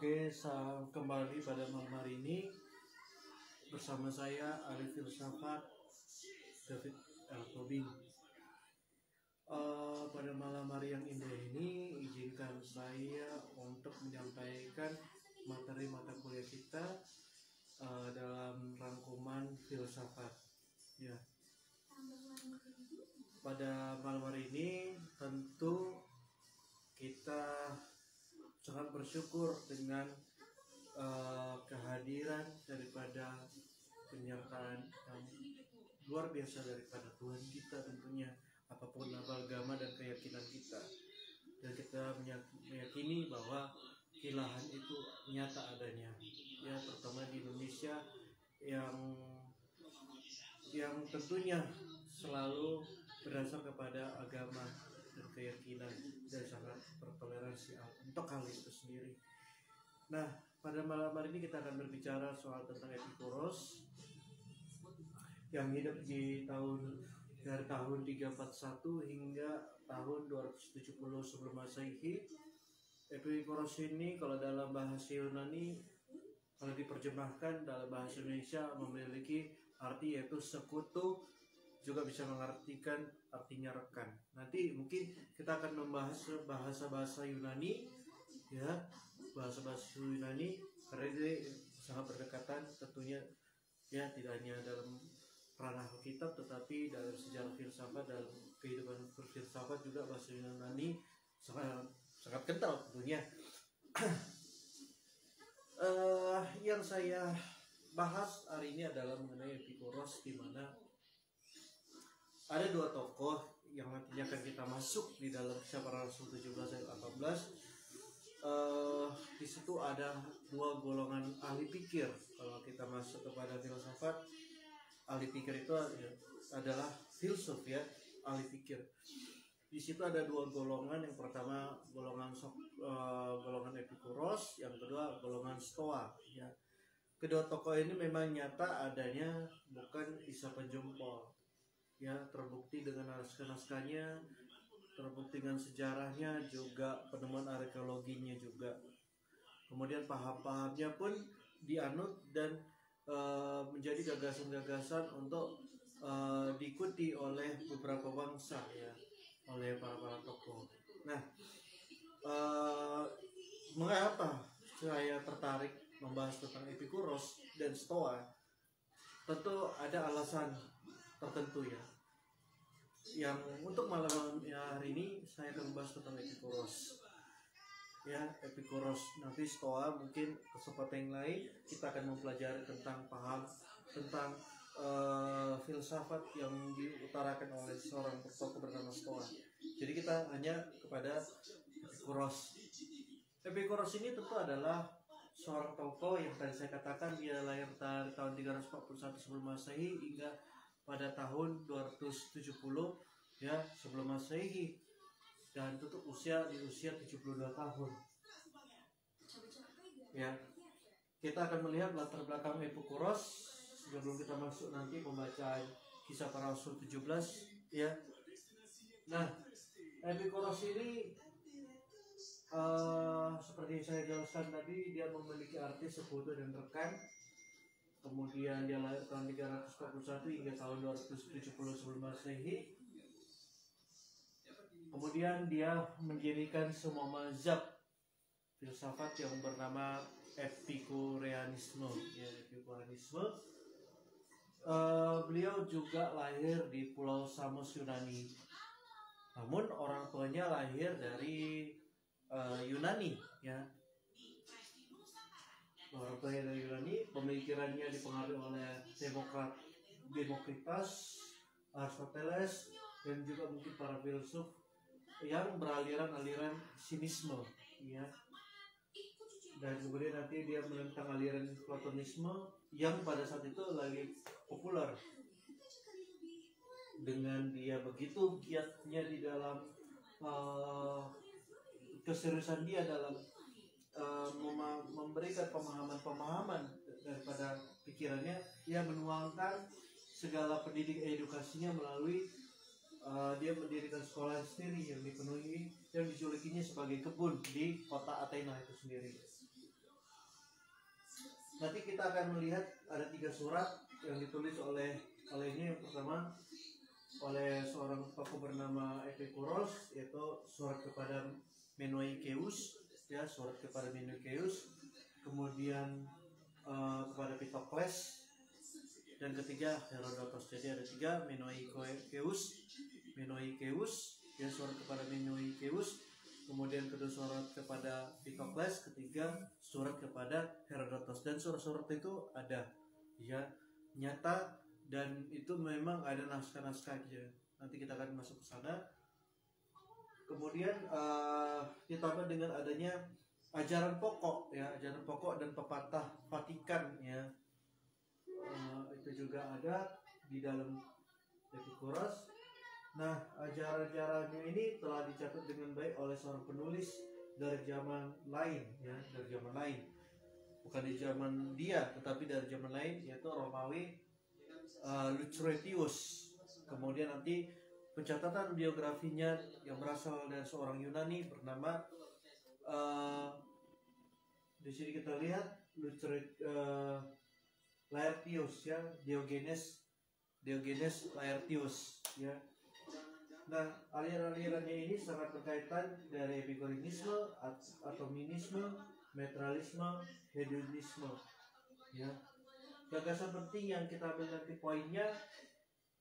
Oke, kembali pada malam hari ini bersama saya Arif Filsafat David L. Tobing. Pada malam hari yang indah ini, izinkan saya untuk menyampaikan materi mata kuliah kita dalam rangkuman filsafat. Ya. Pada malam hari ini tentu kita sangat bersyukur dengan kehadiran daripada penyertaan yang luar biasa daripada Tuhan kita tentunya, apapun agama dan keyakinan kita. Dan kita meyakini bahwa keilahan itu nyata adanya, ya, terutama di Indonesia yang tentunya selalu berdasar kepada agama dan keyakinan dan sangat bertoleransi untuk hal itu sendiri. Nah, pada malam hari ini kita akan berbicara soal tentang Epikuros yang hidup dari tahun 341 hingga tahun 270 sebelum Masehi. Epikuros ini kalau dalam bahasa Yunani, kalau diterjemahkan dalam bahasa Indonesia, memiliki arti yaitu sekutu, juga bisa mengartikan artinya rekan. Nanti mungkin kita akan membahas bahasa-bahasa Yunani, ya, bahasa-bahasa Yunani, karena ini sangat berdekatan tentunya, ya, tidak hanya dalam ranah Alkitab tetapi dalam sejarah filsafat, dalam kehidupan berfilsafat juga bahasa Yunani sangat kental tentunya. Yang saya bahas hari ini adalah mengenai Epikuros, di mana ada dua tokoh yang nantinya akan kita masuk di dalam Kisah Para Rasul 17 ayat 18. Di situ ada dua golongan ahli pikir. Kalau kita masuk kepada filsafat, ahli pikir itu adalah filsuf, ya, ahli pikir. Di situ ada dua golongan. Yang pertama golongan Epikuros, yang kedua golongan Stoa, ya. Kedua tokoh ini memang nyata adanya, bukan isa penjempol, ya, terbukti dengan naskah-naskahnya, terbukti dengan sejarahnya, juga penemuan arkeologinya juga. Kemudian paham-pahamnya pun dianut dan menjadi gagasan-gagasan untuk diikuti oleh beberapa bangsa, ya, oleh para tokoh. Nah, mengapa saya tertarik membahas tentang Epikuros dan Stoa? Tentu ada alasan tertentu, ya. Yang untuk malam hari ini saya akan membahas tentang Epikuros, ya, Epikuros. Nanti Stoa mungkin kesempatan yang lain kita akan mempelajari tentang filsafat yang diutarakan oleh seorang tokoh bernama Stoa. Jadi kita hanya kepada Epikuros. Epikuros ini tentu adalah seorang tokoh yang tadi saya katakan dia lahir dari tahun 341 sebelum Masehi hingga pada tahun 270, ya, sebelum Masehi, dan tutup di usia 72 tahun. Ya, kita akan melihat latar belakang Epikuros sebelum kita masuk nanti pembacaan Kisah Para Rasul 17, ya. Nah, Epikuros ini seperti yang saya jelaskan tadi, dia memiliki arti sekutu dan rekan. Kemudian dia lahir tahun 341 hingga tahun 270 sebelum Masehi. Kemudian dia mendirikan semua mazhab filsafat yang bernama Epikureanisme, ya, Epikureanisme. Beliau juga lahir di Pulau Samos, Yunani. Namun orang tuanya lahir dari Yunani, ya. Orang tuanya dari Yunani, pemikirannya dipengaruhi oleh Demokritus, Aristoteles, dan juga mungkin para filsuf yang beraliran sinisme, ya. Dan kemudian nanti dia menentang aliran Platonisme yang pada saat itu lagi populer. Dengan dia begitu giatnya di dalam keseriusan dia dalam memberikan pemahaman daripada pikirannya, ia menuangkan segala pendidik edukasinya melalui dia mendirikan sekolah sendiri yang dipenuhi dan dijulukinya sebagai kebun di kota Athena itu sendiri. nanti kita akan melihat ada 3 surat yang ditulis olehnya. Yang pertama oleh seorang tokoh bernama Epikuros, yaitu surat kepada Menoikeus, ya, surat kepada Menoikeus, kemudian kepada Pitokles, dan ketiga Herodotos. Jadi ada 3, Menoikeus, ya, surat kepada Menoikeus, kemudian kedua surat kepada Pitokles, ketiga surat kepada Herodotos. Dan surat-surat itu ada, ya, nyata, dan itu memang ada naskah-naskahnya. Nanti kita akan masuk ke sana. Kemudian ditambah dengan adanya ajaran pokok, ya, ajaran pokok dan pepatah Vatikan, ya, itu juga ada di dalam Epikuros. Nah, ajaran-ajarannya ini telah dicatat dengan baik oleh seorang penulis dari zaman lain, ya, dari zaman lain, bukan di zaman dia, tetapi dari zaman lain, yaitu Romawi Lucretius. Kemudian nanti pencatatan biografinya yang berasal dari seorang Yunani bernama di sini kita lihat Laertius, ya, Diogenes Laertius, ya. Nah, aliran-alirannya ini sangat berkaitan dari epikureanisme, atomisme, materialisme, hedonisme, ya. Gagasan penting yang kita ambil nanti poinnya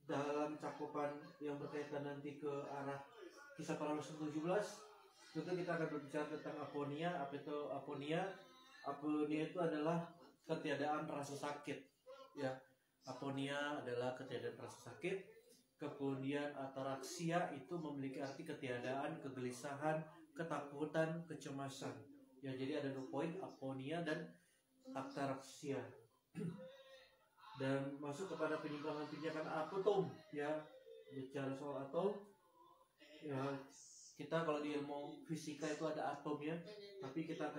dalam cakupan yang berkaitan nanti ke arah Kisah Para Rasul 17, tentu kita akan berbicara tentang aponia. Apa itu aponia? Aponia itu adalah ketiadaan rasa sakit, ya. Aponia adalah ketiadaan rasa sakit. Kemudian ataraksia itu memiliki arti ketiadaan, kegelisahan, ketakutan, kecemasan. Ya, jadi ada 2 poin, aponia dan ataraksia. Dan masuk kepada penyimpangan atom, ya, bicara soal atom, ya, kita kalau di ilmu fisika itu ada atomnya, tapi kita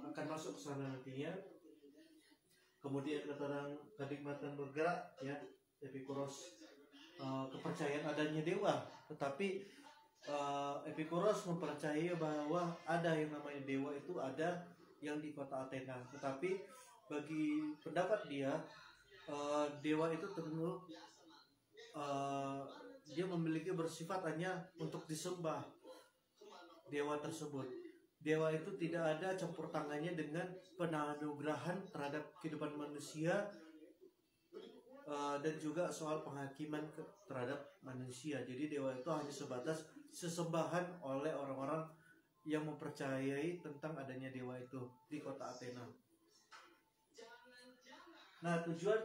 akan masuk ke sana nantinya. Kemudian tentang kenikmatan bergerak, ya, Epikuros, kepercayaan adanya dewa, tetapi Epikuros mempercayai bahwa ada yang namanya dewa, itu ada yang di kota Athena, tetapi bagi pendapat dia, dewa itu tentu dia memiliki bersifat hanya untuk disembah. Dewa tersebut, dewa itu tidak ada campur tangannya dengan penganugerahan terhadap kehidupan manusia, dan juga soal penghakiman terhadap manusia. Jadi dewa itu hanya sebatas sesembahan oleh orang-orang yang mempercayai tentang adanya dewa itu di kota Athena. Nah, tujuan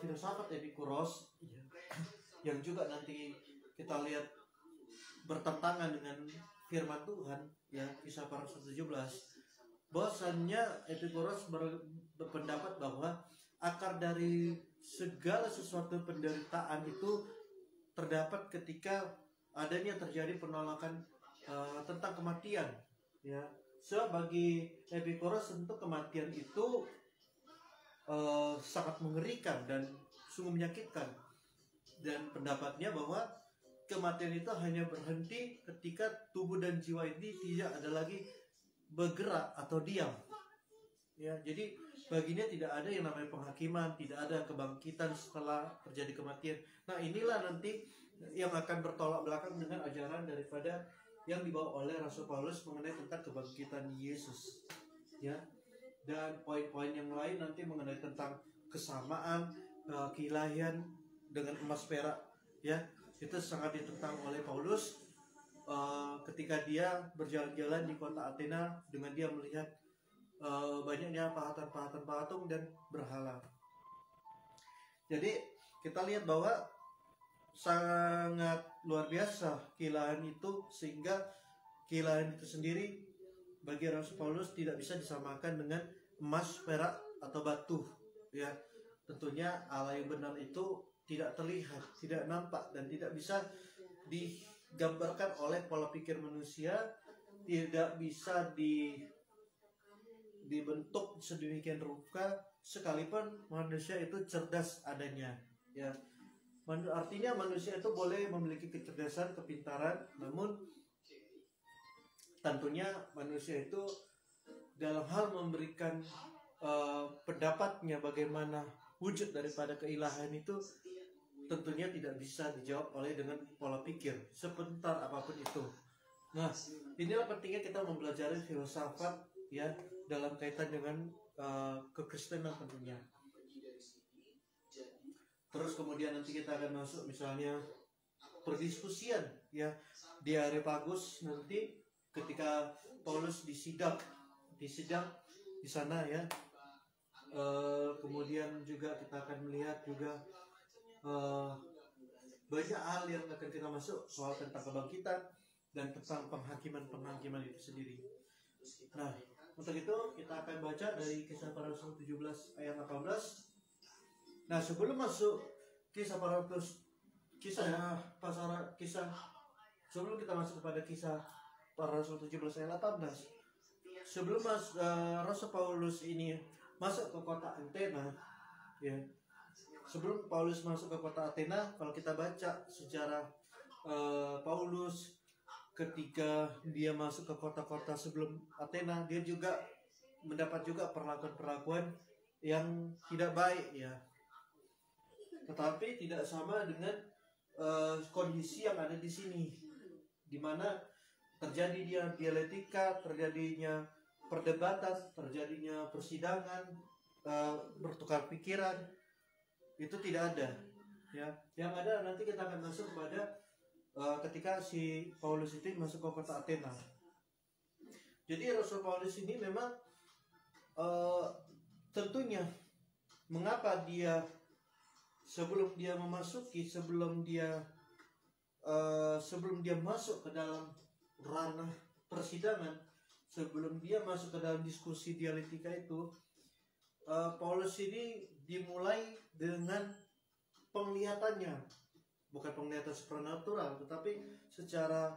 filsafat Epikuros yang juga nanti kita lihat bertentangan dengan firman Tuhan, ya, Kisah Para Rasul 17, bahwasannya Epikuros berpendapat bahwa akar dari segala sesuatu penderitaan itu terdapat ketika adanya terjadi penolakan tentang kematian, ya. So, bagi Epikuros tentu kematian itu sangat mengerikan dan sungguh menyakitkan, dan pendapatnya bahwa kematian itu hanya berhenti ketika tubuh dan jiwa ini tidak ada lagi bergerak atau diam, ya. Jadi baginya tidak ada yang namanya penghakiman, tidak ada kebangkitan setelah terjadi kematian. Nah, inilah nanti yang akan bertolak belakang dengan ajaran daripada yang dibawa oleh Rasul Paulus mengenai tentang kebangkitan Yesus, ya. Dan poin-poin yang lain nanti mengenai tentang kesamaan keilahian dengan emas perak, ya, itu sangat ditentang oleh Paulus ketika dia berjalan-jalan di kota Athena dengan dia melihat banyaknya pahatan-pahatan patung dan berhala. Jadi kita lihat bahwa sangat luar biasa keilahian itu, sehingga keilahian itu sendiri bagi Rasul Paulus tidak bisa disamakan dengan emas, perak, atau batu, ya. Tentunya Allah yang benar itu tidak terlihat, tidak nampak, dan tidak bisa digambarkan oleh pola pikir manusia, tidak bisa dibentuk sedemikian rupa sekalipun manusia itu cerdas adanya, ya. Artinya manusia itu boleh memiliki kecerdasan, kepintaran, namun tentunya manusia itu dalam hal memberikan pendapatnya bagaimana wujud daripada keilahan itu tentunya tidak bisa dijawab oleh dengan pola pikir sebentar apapun itu. Nah, inilah pentingnya kita mempelajari filsafat ya dalam kaitan dengan kekristenan tentunya. Terus kemudian nanti kita akan masuk misalnya perdiskusian ya di Areopagus nanti ketika Paulus disidang di sana ya. Kemudian juga kita akan melihat juga banyak hal yang akan kita masuk soal tentang kebangkitan dan tentang penghakiman itu sendiri. Nah, untuk itu kita akan baca dari Kisah Para Rasul 17 ayat 18. Nah, sebelum masuk sebelum kita masuk kepada Kisah Para Rasul 17 ayat 18, sebelum Rasul Paulus ini masuk ke kota Athena, ya. Sebelum Paulus masuk ke kota Athena, kalau kita baca sejarah Paulus ketika dia masuk ke kota-kota sebelum Athena, dia juga mendapat juga perlakuan-perlakuan yang tidak baik ya. Tetapi tidak sama dengan kondisi yang ada di sini, di mana terjadi dialektika, terjadinya perdebatan, terjadinya persidangan, bertukar pikiran, itu tidak ada ya. Yang ada nanti kita akan masuk kepada ketika si Paulus itu masuk ke kota Athena. Jadi Rasul Paulus ini memang tentunya mengapa dia sebelum dia masuk ke dalam ranah persidangan, sebelum dia masuk ke dalam diskusi dialektika itu, Paulus ini dimulai dengan penglihatannya, bukan penglihatan supranatural, tetapi secara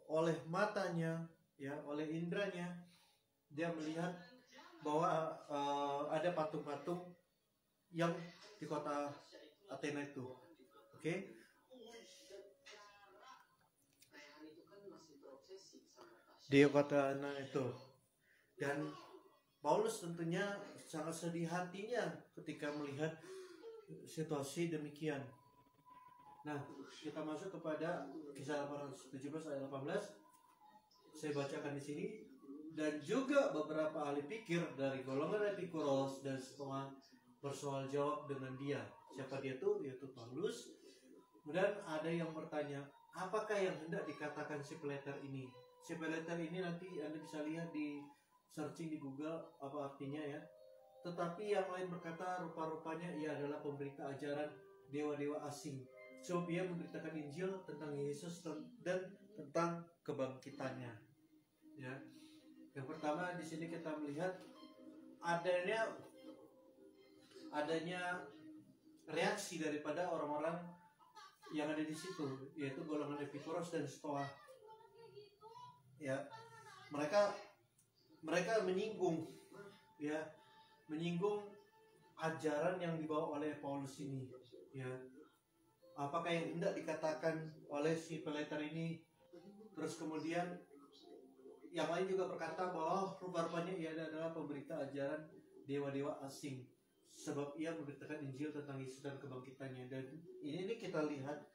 oleh matanya, ya, oleh indranya, dia melihat bahwa ada patung-patung yang di kota Athena itu, oke? Di kota Athena itu, dan Paulus tentunya sangat sedih hatinya ketika melihat situasi demikian. Nah, kita masuk kepada Kisah 17 ayat 18. Saya bacakan di sini. Dan juga beberapa ahli pikir dari golongan Epikuros dan Stoa bersoal jawab dengan dia. Siapa dia itu? Yaitu Paulus. Kemudian ada yang bertanya, apakah yang hendak dikatakan si Peleter ini? Si Peleter ini nanti Anda bisa lihat di searching di Google apa artinya ya. Tetapi yang lain berkata rupa-rupanya ia adalah pemberita ajaran dewa-dewa asing. Sebab ia memberitakan Injil tentang Yesus dan tentang kebangkitannya. Ya. Yang pertama di sini kita melihat adanya reaksi daripada orang-orang yang ada di situ, yaitu golongan Epikuros dan Stoa. Ya, mereka menyinggung ajaran yang dibawa oleh Paulus ini. Ya, apakah yang hendak dikatakan oleh si Peleter ini? Terus kemudian yang lain juga berkata bahwa rupa-rupanya ia adalah pemberita ajaran dewa-dewa asing, sebab ia memberitakan Injil tentang Yesus dan kebangkitannya. Dan ini kita lihat,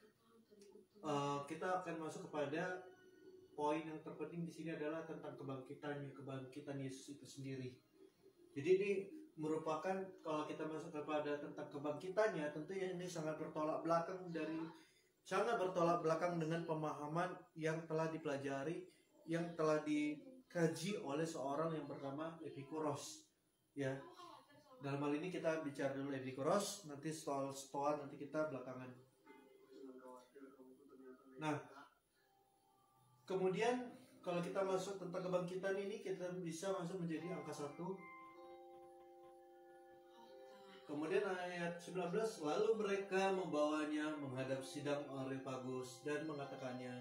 kita akan masuk kepada poin yang terpenting di sini adalah tentang kebangkitan Yesus itu sendiri. Jadi ini merupakan, kalau kita masuk kepada tentang kebangkitannya, tentunya ini sangat bertolak belakang dengan pemahaman yang telah dipelajari, yang telah dikaji oleh seorang yang bernama Epikuros. Ya, dalam hal ini kita bicara dulu Epikuros, nanti Stoa nanti kita belakangan. Nah, kemudian kalau kita masuk tentang kebangkitan ini, kita bisa masuk menjadi angka 1. Kemudian ayat 19, lalu mereka membawanya menghadap sidang Areopagus dan mengatakannya,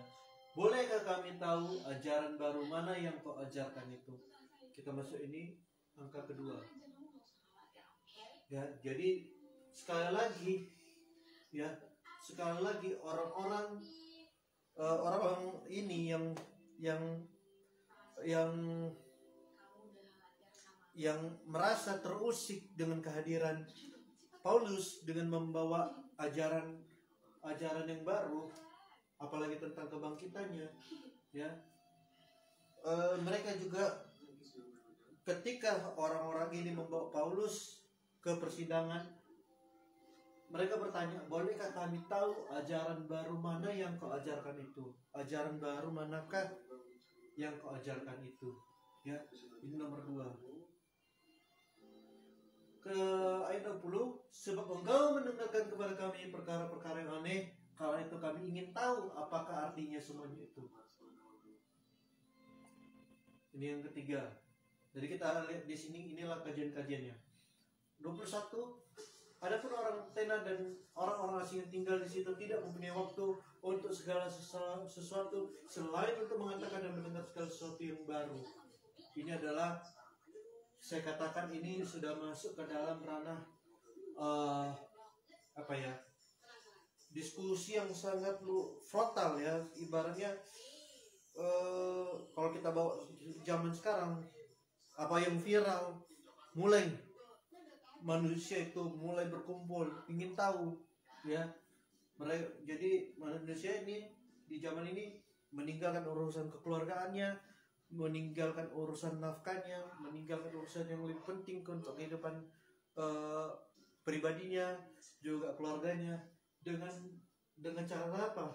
bolehkah kami tahu ajaran baru mana yang kau ajarkan itu? Kita masuk ini angka kedua. Ya, jadi sekali lagi orang-orang ini yang yang merasa terusik dengan kehadiran Paulus dengan membawa ajaran yang baru, apalagi tentang kebangkitannya, ya. Mereka juga ketika orang-orang ini membawa Paulus ke persidangan, mereka bertanya, bolehkah kami tahu ajaran baru mana yang kau ajarkan itu? Ajaran baru manakah yang kau ajarkan itu? Ya, ini nomor 2. Ke ayat 20, sebab engkau mendengarkan kepada kami perkara-perkara yang aneh, karena itu kami ingin tahu apakah artinya semuanya itu. Ini yang ketiga. Jadi kita lihat di sini, inilah kajian-kajiannya. 21, adapun orang Athena dan orang-orang asing yang tinggal di situ tidak mempunyai waktu untuk segala sesuatu selain untuk mengatakan dan mendengar segala sesuatu yang baru. Ini adalah, saya katakan ini sudah masuk ke dalam ranah diskusi yang sangat frontal, ya. Ibaratnya kalau kita bawa zaman sekarang, apa yang viral, mulai manusia itu mulai berkumpul ingin tahu, ya. Jadi manusia ini di zaman ini meninggalkan urusan kekeluargaannya, meninggalkan urusan nafkahnya, meninggalkan urusan yang lebih penting untuk kehidupan pribadinya, juga keluarganya, dengan cara apa?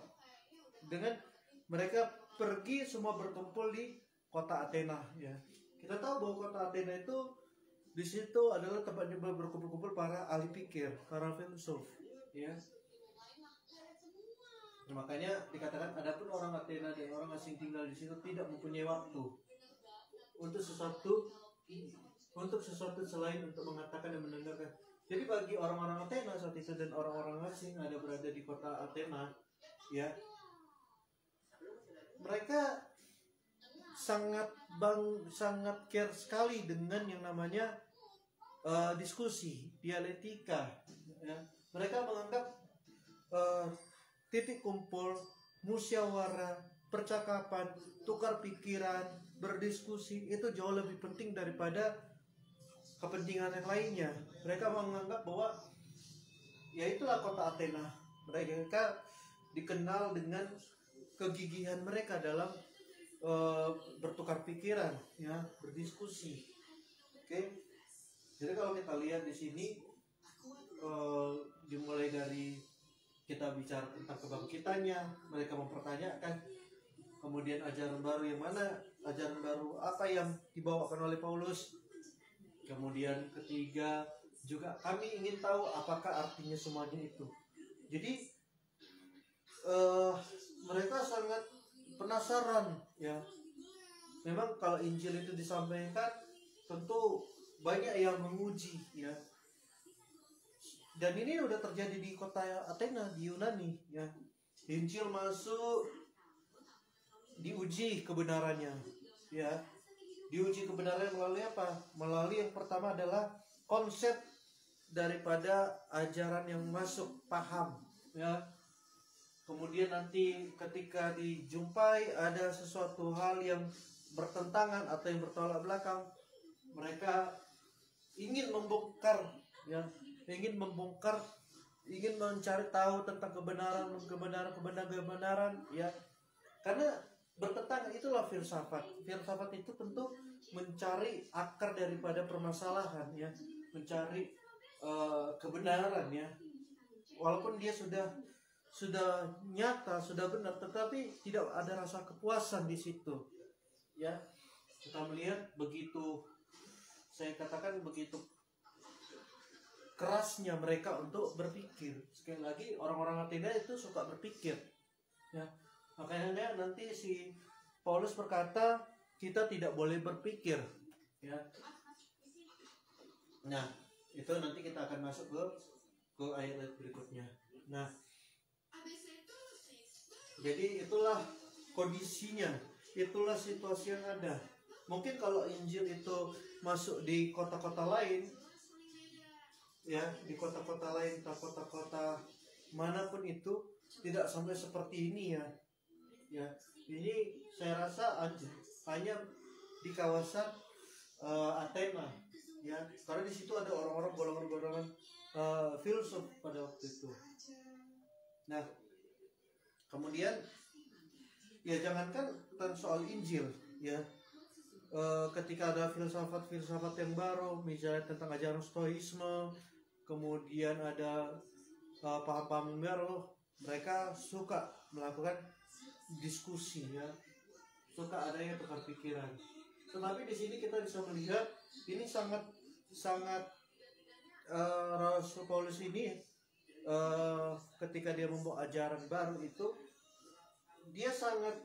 Dengan mereka pergi semua berkumpul di kota Athena, ya. Kita tahu bahwa kota Athena itu di situ adalah tempat berkumpul-kumpul para ahli pikir, para filsuf, ya. Makanya dikatakan adapun orang Athena dan orang asing tinggal di situ tidak mempunyai waktu untuk sesuatu selain untuk mengatakan dan mendengarkan. Jadi bagi orang-orang Athena saat itu dan orang-orang asing ada berada di kota Athena, ya, mereka sangat care sekali dengan yang namanya diskusi, dialektika, ya. Mereka menganggap titik kumpul, musyawarah, percakapan, tukar pikiran, berdiskusi itu jauh lebih penting daripada kepentingan yang lainnya. Mereka menganggap bahwa ya itulah kota Athena. Mereka dikenal dengan kegigihan mereka dalam bertukar pikiran, ya, berdiskusi. Oke. Jadi kalau kita lihat di sini, dimulai dari kita bicara tentang kebangkitannya, mereka mempertanyakan, kemudian ajaran baru yang mana, ajaran baru apa yang dibawakan oleh Paulus. Kemudian ketiga juga kami ingin tahu apakah artinya semuanya itu. Jadi mereka sangat penasaran, ya. Memang kalau Injil itu disampaikan tentu banyak yang menguji, ya. Dan ini udah terjadi di kota Athena di Yunani, ya. Injil masuk, diuji kebenarannya, ya. Diuji kebenarannya melalui apa? Melalui yang pertama adalah konsep daripada ajaran yang masuk, paham, ya. Kemudian nanti ketika dijumpai ada sesuatu hal yang bertentangan atau yang bertolak belakang, mereka ingin membongkar, ya, ingin mencari tahu tentang kebenaran, ya. Karena bertentangan, itulah filsafat. Filsafat itu tentu mencari akar daripada permasalahan, ya, mencari kebenaran, ya. Walaupun dia sudah nyata, sudah benar, tetapi tidak ada rasa kepuasan di situ, ya. Kita melihat begitu, saya katakan begitu kerasnya mereka untuk berpikir. Sekali lagi, orang-orang Athena itu suka berpikir, ya. Makanya nanti si Paulus berkata kita tidak boleh berpikir, ya. Nah, itu nanti kita akan masuk ke ayat berikutnya. Nah, jadi itulah kondisinya, itulah situasi yang ada. Mungkin kalau Injil itu masuk di kota-kota lain, ya, di kota-kota lain atau kota-kota manapun itu tidak sampai seperti ini, ya. Ya, ini saya rasa hanya di kawasan Athena, ya, karena di situ ada orang-orang golongan-golongan filsuf pada waktu itu. Nah, kemudian ya jangankan tentang soal Injil ya, ketika ada filsafat-filsafat yang baru, misalnya tentang ajaran Stoisme, kemudian ada paham-paham baru, mereka suka melakukan diskusi ya, suka adanya tukar pikiran. Tetapi di sini kita bisa melihat ini sangat Rasul Paulus ini ketika dia membawa ajaran baru itu, dia sangat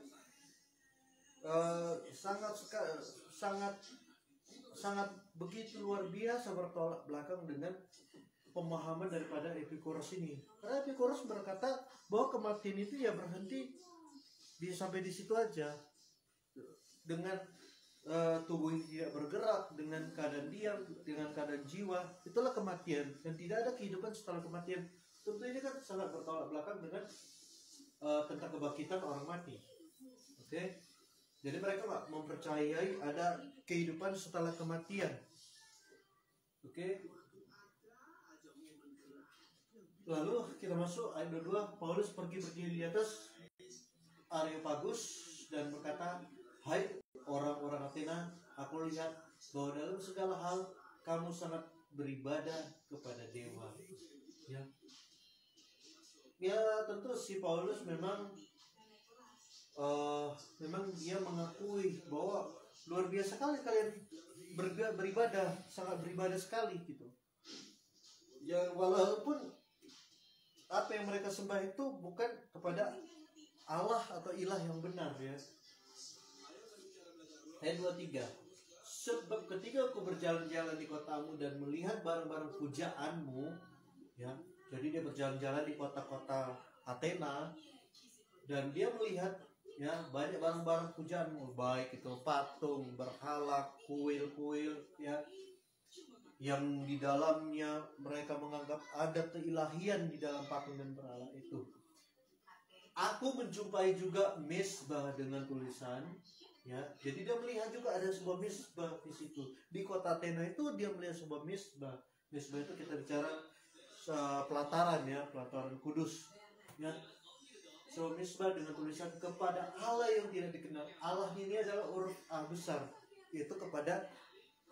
begitu luar biasa bertolak belakang dengan pemahaman daripada Epikuros ini. Karena Epikuros berkata bahwa kematian itu ya berhenti sampai di situ aja, dengan tubuh yang tidak bergerak, dengan keadaan diam, dengan keadaan jiwa, itulah kematian, dan tidak ada kehidupan setelah kematian. Tentu ini kan sangat bertolak belakang dengan tentang kebangkitan orang mati. Oke? Jadi mereka nggak mempercayai ada kehidupan setelah kematian. Oke? Lalu kita masuk ayat 22. Paulus pergi berdiri di atas Areopagus dan berkata, "Hai orang-orang Athena, aku lihat bahwa dalam segala hal kamu sangat beribadah kepada dewa." Ya tentu si Paulus memang dia mengakui bahwa luar biasa kali kalian beribadah, sangat beribadah sekali gitu. Ya walaupun apa yang mereka sembah itu bukan kepada Allah atau ilah yang benar ya. Ayat 23. Sebab ketika aku berjalan-jalan di kotamu dan melihat barang-barang pujaanmu, ya, jadi dia berjalan-jalan di kota-kota Athena dan dia melihat ya banyak barang-barang pujaanmu, baik itu patung, berhala, kuil-kuil ya, yang di dalamnya mereka menganggap ada keilahian di dalam patung dan berhala itu. Aku menjumpai juga mezbah dengan tulisan ya, jadi dia melihat juga ada sebuah mezbah di situ. Di kota Athena itu dia melihat sebuah mezbah. Mezbah itu kita bicara pelataran ya, pelataran kudus ya. Sebuah mezbah dengan tulisan kepada Allah yang tidak dikenal. Allah ini adalah huruf A besar, yaitu kepada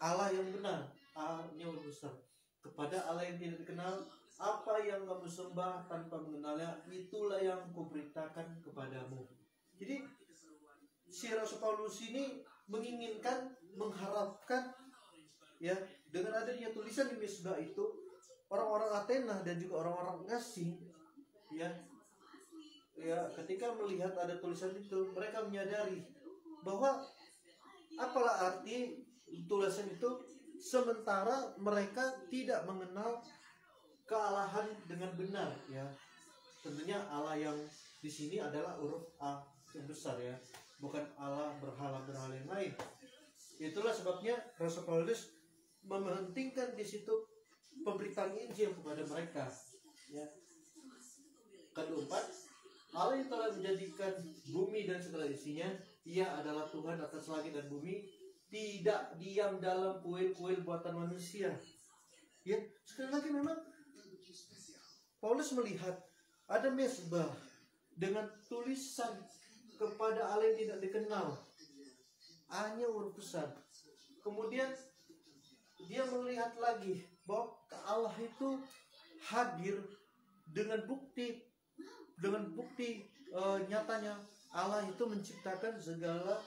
Allah yang benar. A-nya huruf besar. Kepada Allah yang tidak dikenal, apa yang kamu sembah tanpa mengenalnya, itulah yang kuberitakan kepadamu. Jadi si Rasul Paulus ini menginginkan, mengharapkan ya, dengan adanya tulisan di mezbah itu, orang-orang Athena dan juga orang-orang asing ya, ketika melihat ada tulisan itu, mereka menyadari bahwa apalah arti tulisan itu sementara mereka tidak mengenal kealahan dengan benar ya. Tentunya Allah yang di sini adalah huruf A yang besar ya, bukan Allah berhala-berhala yang lain. Itulah sebabnya Rasul Paulus mementingkan di situ pemberitaan Injil kepada mereka ya. Keempat, Allah yang telah menjadikan bumi dan segala isinya, Ia adalah Tuhan atas langit dan bumi, tidak diam dalam kuil-kuil buatan manusia. Ya, sekali lagi memang Paulus melihat ada mezbah dengan tulisan kepada Allah yang tidak dikenal, A-nya huruf besar. Kemudian dia melihat lagi bahwa Allah itu hadir dengan bukti nyatanya Allah itu menciptakan segala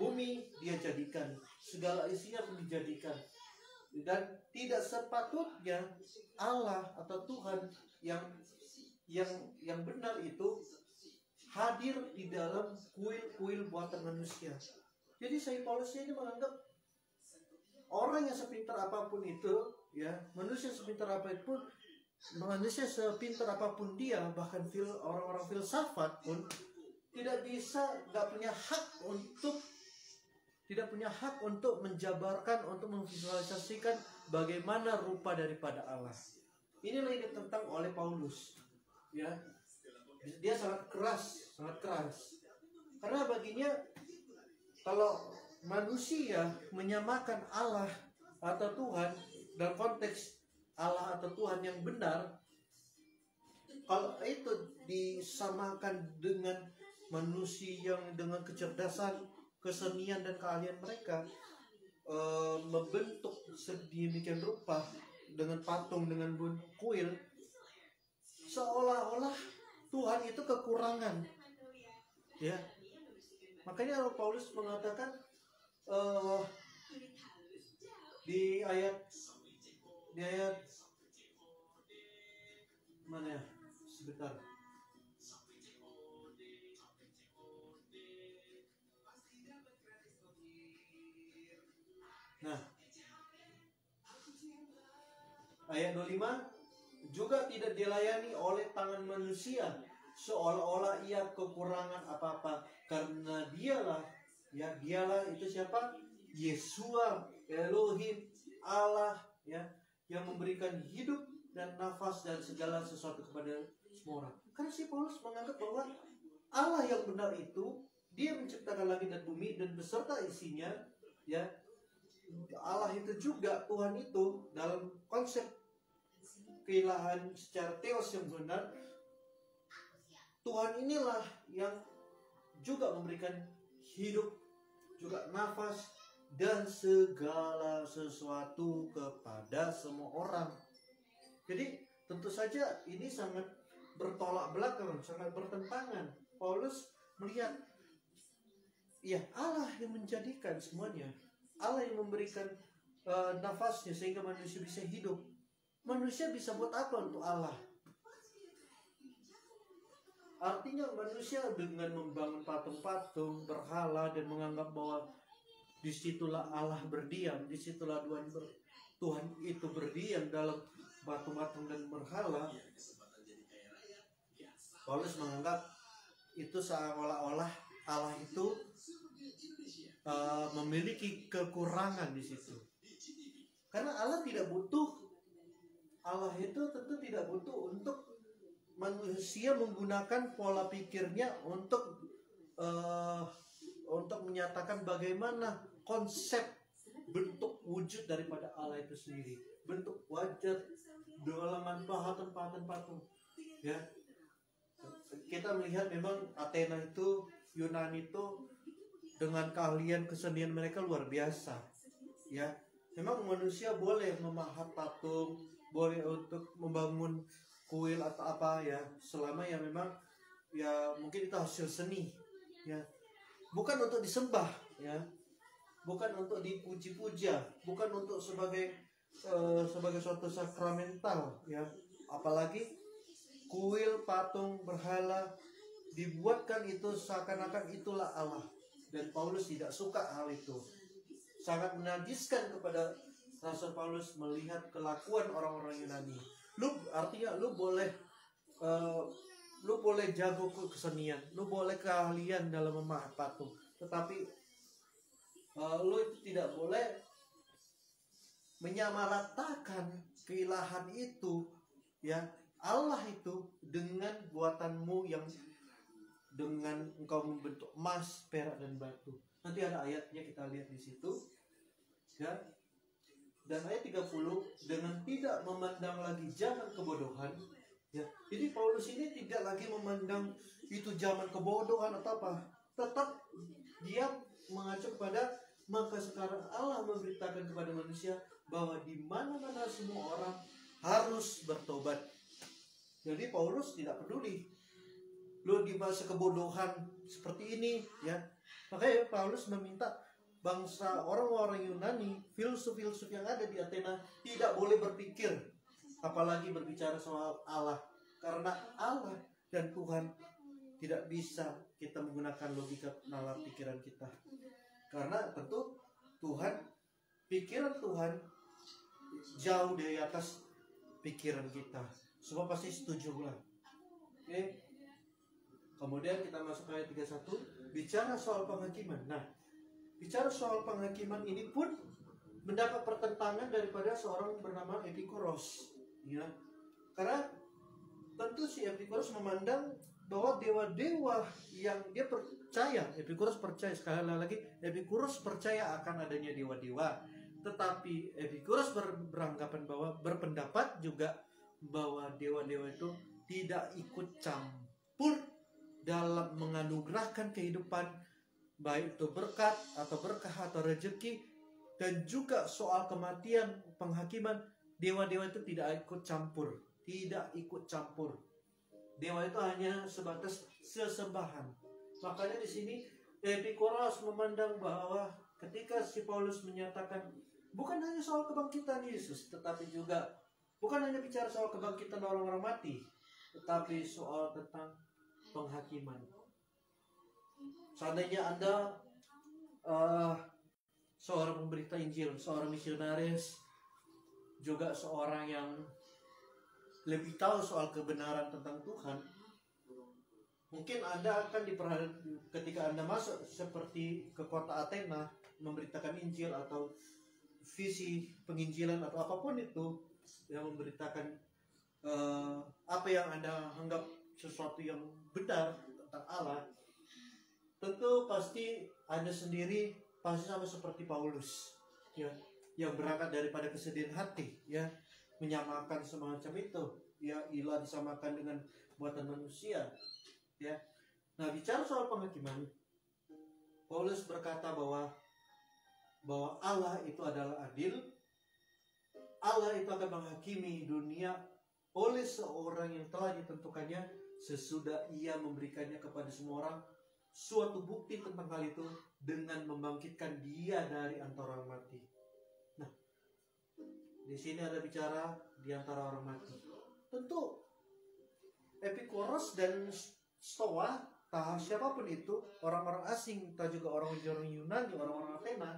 bumi, dia jadikan segala isinya pun dijadikan, dan tidak sepatutnya Allah atau Tuhan yang benar itu hadir di dalam kuil-kuil buatan manusia. Jadi Saint Paulus ini menganggap orang yang sepintar apapun itu ya, manusia sepintar apapun dia, bahkan orang-orang filsafat pun tidak punya hak untuk menjabarkan, untuk memvisualisasikan bagaimana rupa daripada Allah. Inilah yang ditentang oleh Paulus ya. Dia sangat keras karena baginya kalau manusia menyamakan Allah atau Tuhan dalam konteks Allah atau Tuhan yang benar, kalau itu disamakan dengan manusia yang dengan kecerdasan, kesenian dan keahlian mereka membentuk sedemikian rupa dengan patung, dengan kuil, seolah-olah Tuhan itu kekurangan, ya. Makanya Paulus mengatakan di ayat mana ya? Sebentar. Nah, ayat 25, juga tidak dilayani oleh tangan manusia seolah-olah ia kekurangan apa-apa, karena dialah itu siapa? Yeshua, Elohim, Allah, ya, yang memberikan hidup dan nafas dan segala sesuatu kepada semua orang. Karena si Paulus menganggap bahwa Allah yang benar itu, dia menciptakan langit dan bumi dan beserta isinya, ya. Allah itu juga, Tuhan itu dalam konsep keilahan secara teos yang benar, Tuhan inilah yang juga memberikan hidup, juga nafas dan segala sesuatu kepada semua orang. Jadi tentu saja ini sangat bertolak belakang, sangat bertentangan. Paulus melihat, ya, Allah yang menjadikan semuanya, Allah yang memberikan nafasnya sehingga manusia bisa hidup. Manusia bisa buat apa untuk Allah? Artinya manusia dengan membangun patung-patung, berhala, dan menganggap bahwa disitulah Allah berdiam, disitulah Tuhan itu berdiam dalam patung-patung dan berhala. Paulus menganggap itu seolah-olah Allah itu memiliki kekurangan di situ. Karena Allah tidak butuh, Allah itu tentu tidak butuh untuk manusia menggunakan pola pikirnya untuk menyatakan bagaimana konsep bentuk wujud daripada Allah itu sendiri, bentuk wajah dalam patung, ya. Kita melihat memang Athena itu, Yunani itu dengan keahlian kesenian mereka luar biasa, ya. Memang manusia boleh memahat patung, boleh untuk membangun kuil atau apa, ya, selama ya memang ya mungkin itu hasil seni, ya, bukan untuk disembah, ya, bukan untuk dipuji-puja, bukan untuk sebagai suatu sakramental, ya. Apalagi kuil, patung, berhala dibuatkan itu seakan-akan itulah Allah. Dan Paulus tidak suka hal itu. Sangat menajiskan kepada Rasul Paulus melihat kelakuan orang-orang Yunani. Artinya lu boleh jago kesenian, lu boleh keahlian dalam memahat patung, tetapi lu tidak boleh menyamaratakan keilahan itu, ya, Allah itu dengan buatanmu yang dengan engkau membentuk emas, perak dan batu. Nanti ada ayatnya, kita lihat di situ, ya. Dan ayat 30, dengan tidak memandang lagi zaman kebodohan, ya. Jadi Paulus ini tidak lagi memandang itu zaman kebodohan atau apa. Tetap dia mengacu kepada, maka sekarang Allah memberitakan kepada manusia bahwa di mana-mana semua orang harus bertobat. Jadi Paulus tidak peduli lu di masa kebodohan seperti ini, ya. Makanya Paulus meminta bangsa orang-orang Yunani, filsuf-filsuf yang ada di Athena tidak boleh berpikir, apalagi berbicara soal Allah. Karena Allah dan Tuhan tidak bisa kita menggunakan logika nalar pikiran kita. Karena tentu pikiran Tuhan jauh dari atas pikiran kita. Semua pasti setuju lah. Oke. Kemudian kita masuk ke ayat 31, bicara soal penghakiman. Nah, bicara soal penghakiman ini pun mendapat pertentangan daripada seorang bernama Epikuros, ya. Karena tentu si Epikuros memandang bahwa dewa-dewa yang dia percaya, Epikuros percaya, sekali lagi Epikuros percaya akan adanya dewa-dewa, tetapi Epikuros beranggapan bahwa, berpendapat juga bahwa dewa-dewa itu tidak ikut campur dalam menganugerahkan kehidupan, baik itu berkat atau rezeki, dan juga soal kematian, penghakiman. Dewa-dewa itu tidak ikut campur, Dewa itu hanya sebatas sesembahan. Makanya di sini Epikuros memandang bahwa ketika si Paulus menyatakan bukan hanya soal kebangkitan Yesus, tetapi juga bukan hanya bicara soal kebangkitan orang-orang mati, tetapi soal tentang penghakiman. Seandainya Anda seorang pemberita Injil, seorang misionaris, juga seorang yang lebih tahu soal kebenaran tentang Tuhan, mungkin Anda akan ketika Anda masuk seperti ke kota Athena memberitakan Injil atau visi penginjilan atau apapun itu yang memberitakan apa yang Anda anggap sesuatu yang benar tentang Allah, tentu pasti Anda sendiri pasti sama seperti Paulus, ya, yang berangkat daripada kesedihan hati, ya, menyamakan semacam itu, ya, ilah disamakan dengan buatan manusia, ya. Nah, bicara soal penghakiman, Paulus berkata bahwa Allah itu adalah adil. Allah itu akan menghakimi dunia oleh seorang yang telah ditentukannya sesudah ia memberikannya kepada semua orang suatu bukti tentang hal itu dengan membangkitkan dia dari antara orang mati. Nah, di sini ada bicara di antara orang mati. Tentu Epikuros dan Stoa, siapapun itu, orang-orang asing, atau juga orang-orang Yunani, orang-orang Athena,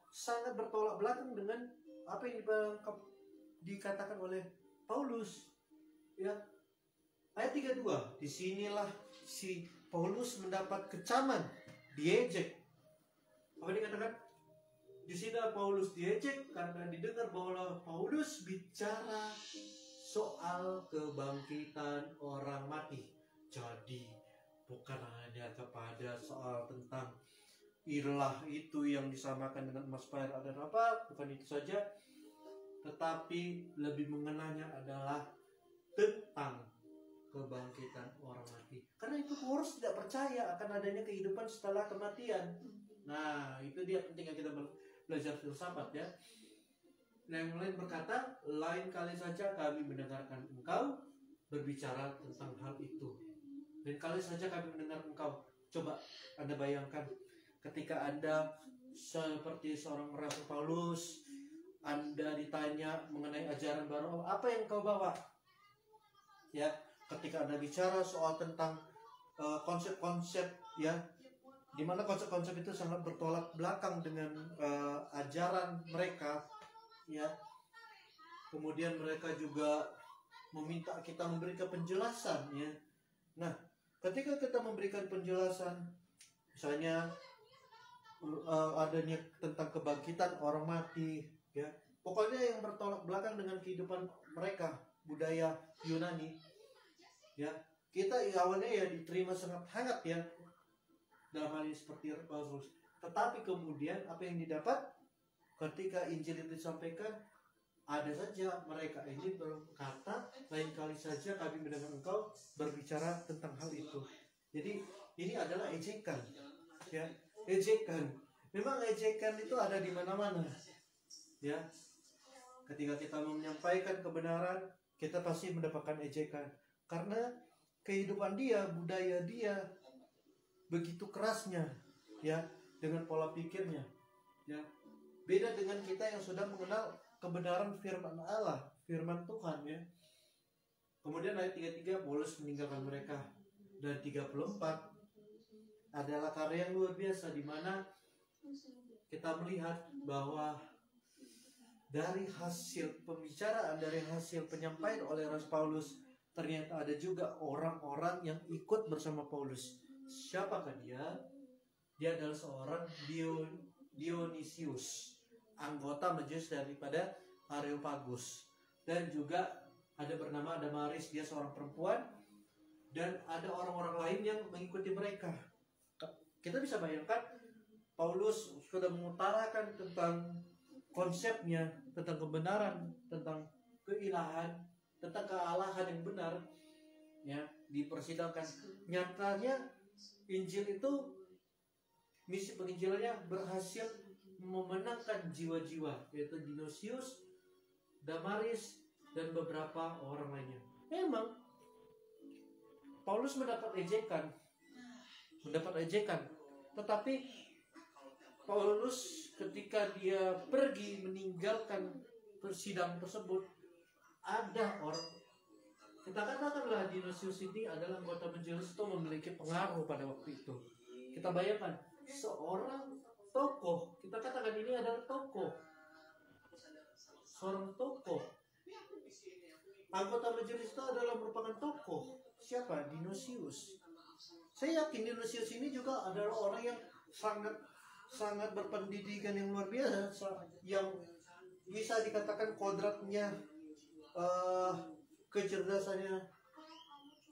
sangat bertolak belakang dengan apa yang dikatakan oleh Paulus, ya. Ayat 32, disinilah si Paulus mendapat kecaman, diejek. Apa dikatakan? Di sini Paulus diejek karena didengar bahwa Paulus bicara soal kebangkitan orang mati. Jadi bukan hanya kepada soal tentang ilah itu yang disamakan dengan emas perak dan apa, bukan itu saja, tetapi lebih mengenanya adalah tentang kebangkitan orang mati. Karena itu Paulus tidak percaya akan adanya kehidupan setelah kematian. Nah, itu dia pentingnya kita belajar filsafat, ya. Yang lain berkata, lain kali saja kami mendengarkan engkau berbicara tentang hal itu. Lain kali saja kami mendengar engkau. Coba Anda bayangkan, ketika Anda seperti seorang Rasul Paulus, Anda ditanya mengenai ajaran baru, apa yang kau bawa? Ya, ketika Anda bicara soal tentang konsep-konsep, ya, di mana konsep-konsep itu sangat bertolak belakang dengan ajaran mereka, ya. Kemudian mereka juga meminta kita memberikan penjelasan, ya. Nah, ketika kita memberikan penjelasan, misalnya adanya tentang kebangkitan orang mati, ya, pokoknya yang bertolak belakang dengan kehidupan mereka, budaya Yunani, ya, kita awalnya ya diterima sangat hangat, ya, dalam hal ini seperti Paulus. Tetapi kemudian apa yang didapat ketika Injil itu disampaikan, ada saja mereka ini berkata, lain kali saja kami mendengar engkau berbicara tentang hal itu. Jadi ini adalah ejekan, ya, ejekan. Memang ejekan itu ada di mana-mana, ya. Ketika kita menyampaikan kebenaran, kita pasti mendapatkan ejekan karena kehidupan dia, budaya dia begitu kerasnya, ya, dengan pola pikirnya, ya. Beda dengan kita yang sudah mengenal kebenaran firman Allah, firman Tuhan, ya. Kemudian ayat 33, Paulus meninggalkan mereka. Dan 34 adalah karya yang luar biasa, di mana kita melihat bahwa dari hasil pembicaraan, dari hasil penyampaian oleh Rasul Paulus, ternyata ada juga orang-orang yang ikut bersama Paulus. Siapakah dia? Dia adalah seorang Dionysius, anggota majelis daripada Areopagus. Dan juga ada bernama Damaris, dia seorang perempuan. dan ada orang-orang lain yang mengikuti mereka. Kita bisa bayangkan Paulus sudah mengutarakan tentang konsepnya, tentang kebenaran, tentang keilahan, tentang kealahan yang benar, ya, dipersidangkan. Nyatanya Injil itu, misi penginjilannya berhasil memenangkan jiwa-jiwa, yaitu Dionysius, Damaris, dan beberapa orang lainnya. Memang Paulus mendapat ejekan, tetapi Paulus ketika dia pergi meninggalkan persidangan tersebut, ada orang, kita katakanlah Dionysius ini adalah anggota majelis itu, memiliki pengaruh pada waktu itu. Kita bayangkan seorang tokoh, kita katakan ini adalah tokoh, seorang tokoh, anggota majelis itu adalah merupakan tokoh. Siapa? Dionysius. Saya yakin Dionysius ini juga adalah orang yang sangat berpendidikan yang luar biasa, yang bisa dikatakan kodratnya, kecerdasannya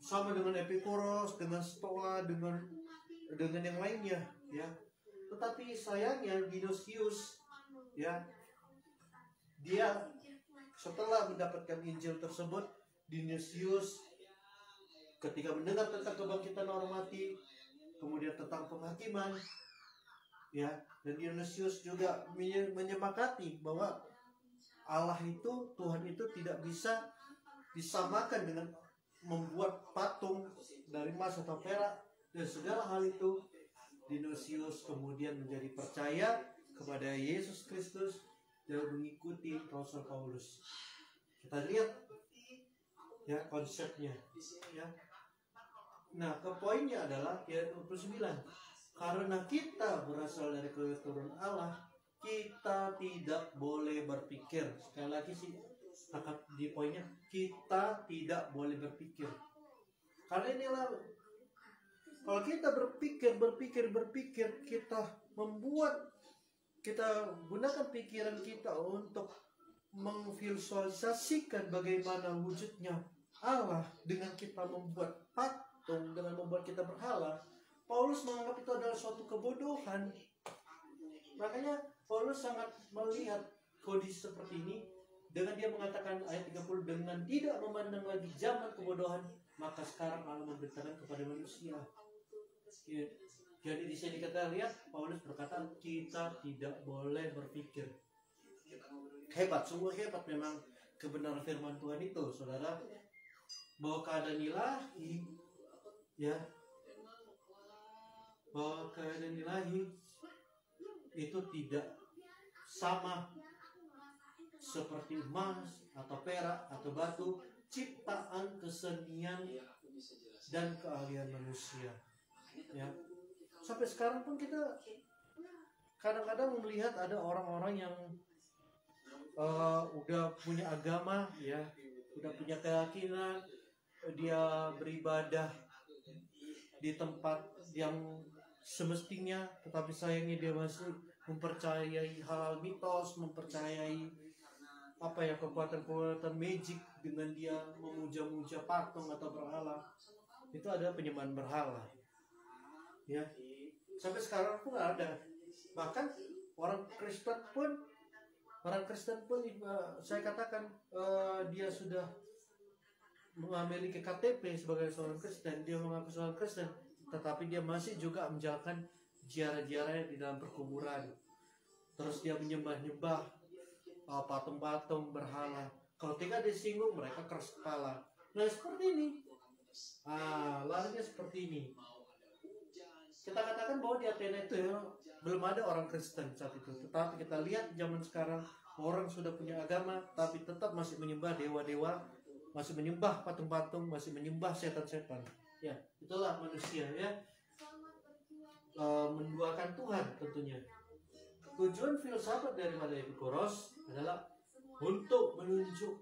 sama dengan Epikuros, dengan Stoa, dengan yang lainnya, ya. Tetapi sayangnya Dionysius, ya, dia setelah mendapatkan Injil tersebut, Dionysius ketika mendengar tentang kebangkitan orang mati, kemudian tentang penghakiman, ya, dan Dionysius juga menyepakati bahwa Allah itu, Tuhan itu tidak bisa disamakan dengan membuat patung dari emas atau perak dan segala hal itu. Dionysius kemudian menjadi percaya kepada Yesus Kristus dan mengikuti Rasul Paulus. Kita lihat, ya, konsepnya, ya. Nah, ke poinnya adalah ayat 29. Karena kita berasal dari keturunan Allah, kita tidak boleh berpikir. Sekali lagi sih, di poinnya, kita tidak boleh berpikir. Karena inilah, kalau kita berpikir, kita gunakan pikiran kita untuk memvisualisasikan bagaimana wujudnya Allah dengan kita membuat patung, dengan membuat kita berhala. Paulus menganggap itu adalah suatu kebodohan. Makanya Paulus sangat melihat kondisi seperti ini dengan dia mengatakan ayat 30, dengan tidak memandang lagi zaman kebodohan, maka sekarang Allah memberitakan kepada manusia. Ya. Jadi di sini kita lihat Paulus berkata kita tidak boleh berpikir. Hebat, sungguh hebat memang kebenaran firman Tuhan itu, saudara. Bahwa keadaan ilahi, ya, bahwa keadaan ilahi itu tidak sama seperti emas atau perak atau batu, ciptaan kesenian dan keahlian manusia, ya. Sampai sekarang pun kita kadang-kadang melihat ada orang-orang yang udah punya agama, ya, udah punya keyakinan, dia beribadah di tempat yang semestinya, tetapi sayangnya dia masih mempercayai hal mitos, mempercayai kekuatan-kekuatan magic dengan dia memuja-muja patung atau berhala. Itu adalah penyembahan berhala, ya. Sampai sekarang pun ada. Bahkan orang Kristen pun saya katakan dia sudah memiliki KTP sebagai seorang Kristen, dia mengaku seorang Kristen, tetapi dia masih juga menjalankan ziarah-ziarah di dalam perkuburan. Terus dia menyembah-nyembah patung-patung berhala. Kalau tidak disinggung, mereka keras kepala. Nah, seperti ini. Larinya seperti ini. Kita katakan bahwa di Athena itu, ya, belum ada orang Kristen saat itu. Tetapi kita lihat zaman sekarang, orang sudah punya agama, tapi tetap masih menyembah dewa-dewa, masih menyembah patung-patung, masih menyembah setan-setan. Ya, itulah manusia, ya. Menduakan Tuhan tentunya. Tujuan filsafat daripada Epikuros adalah untuk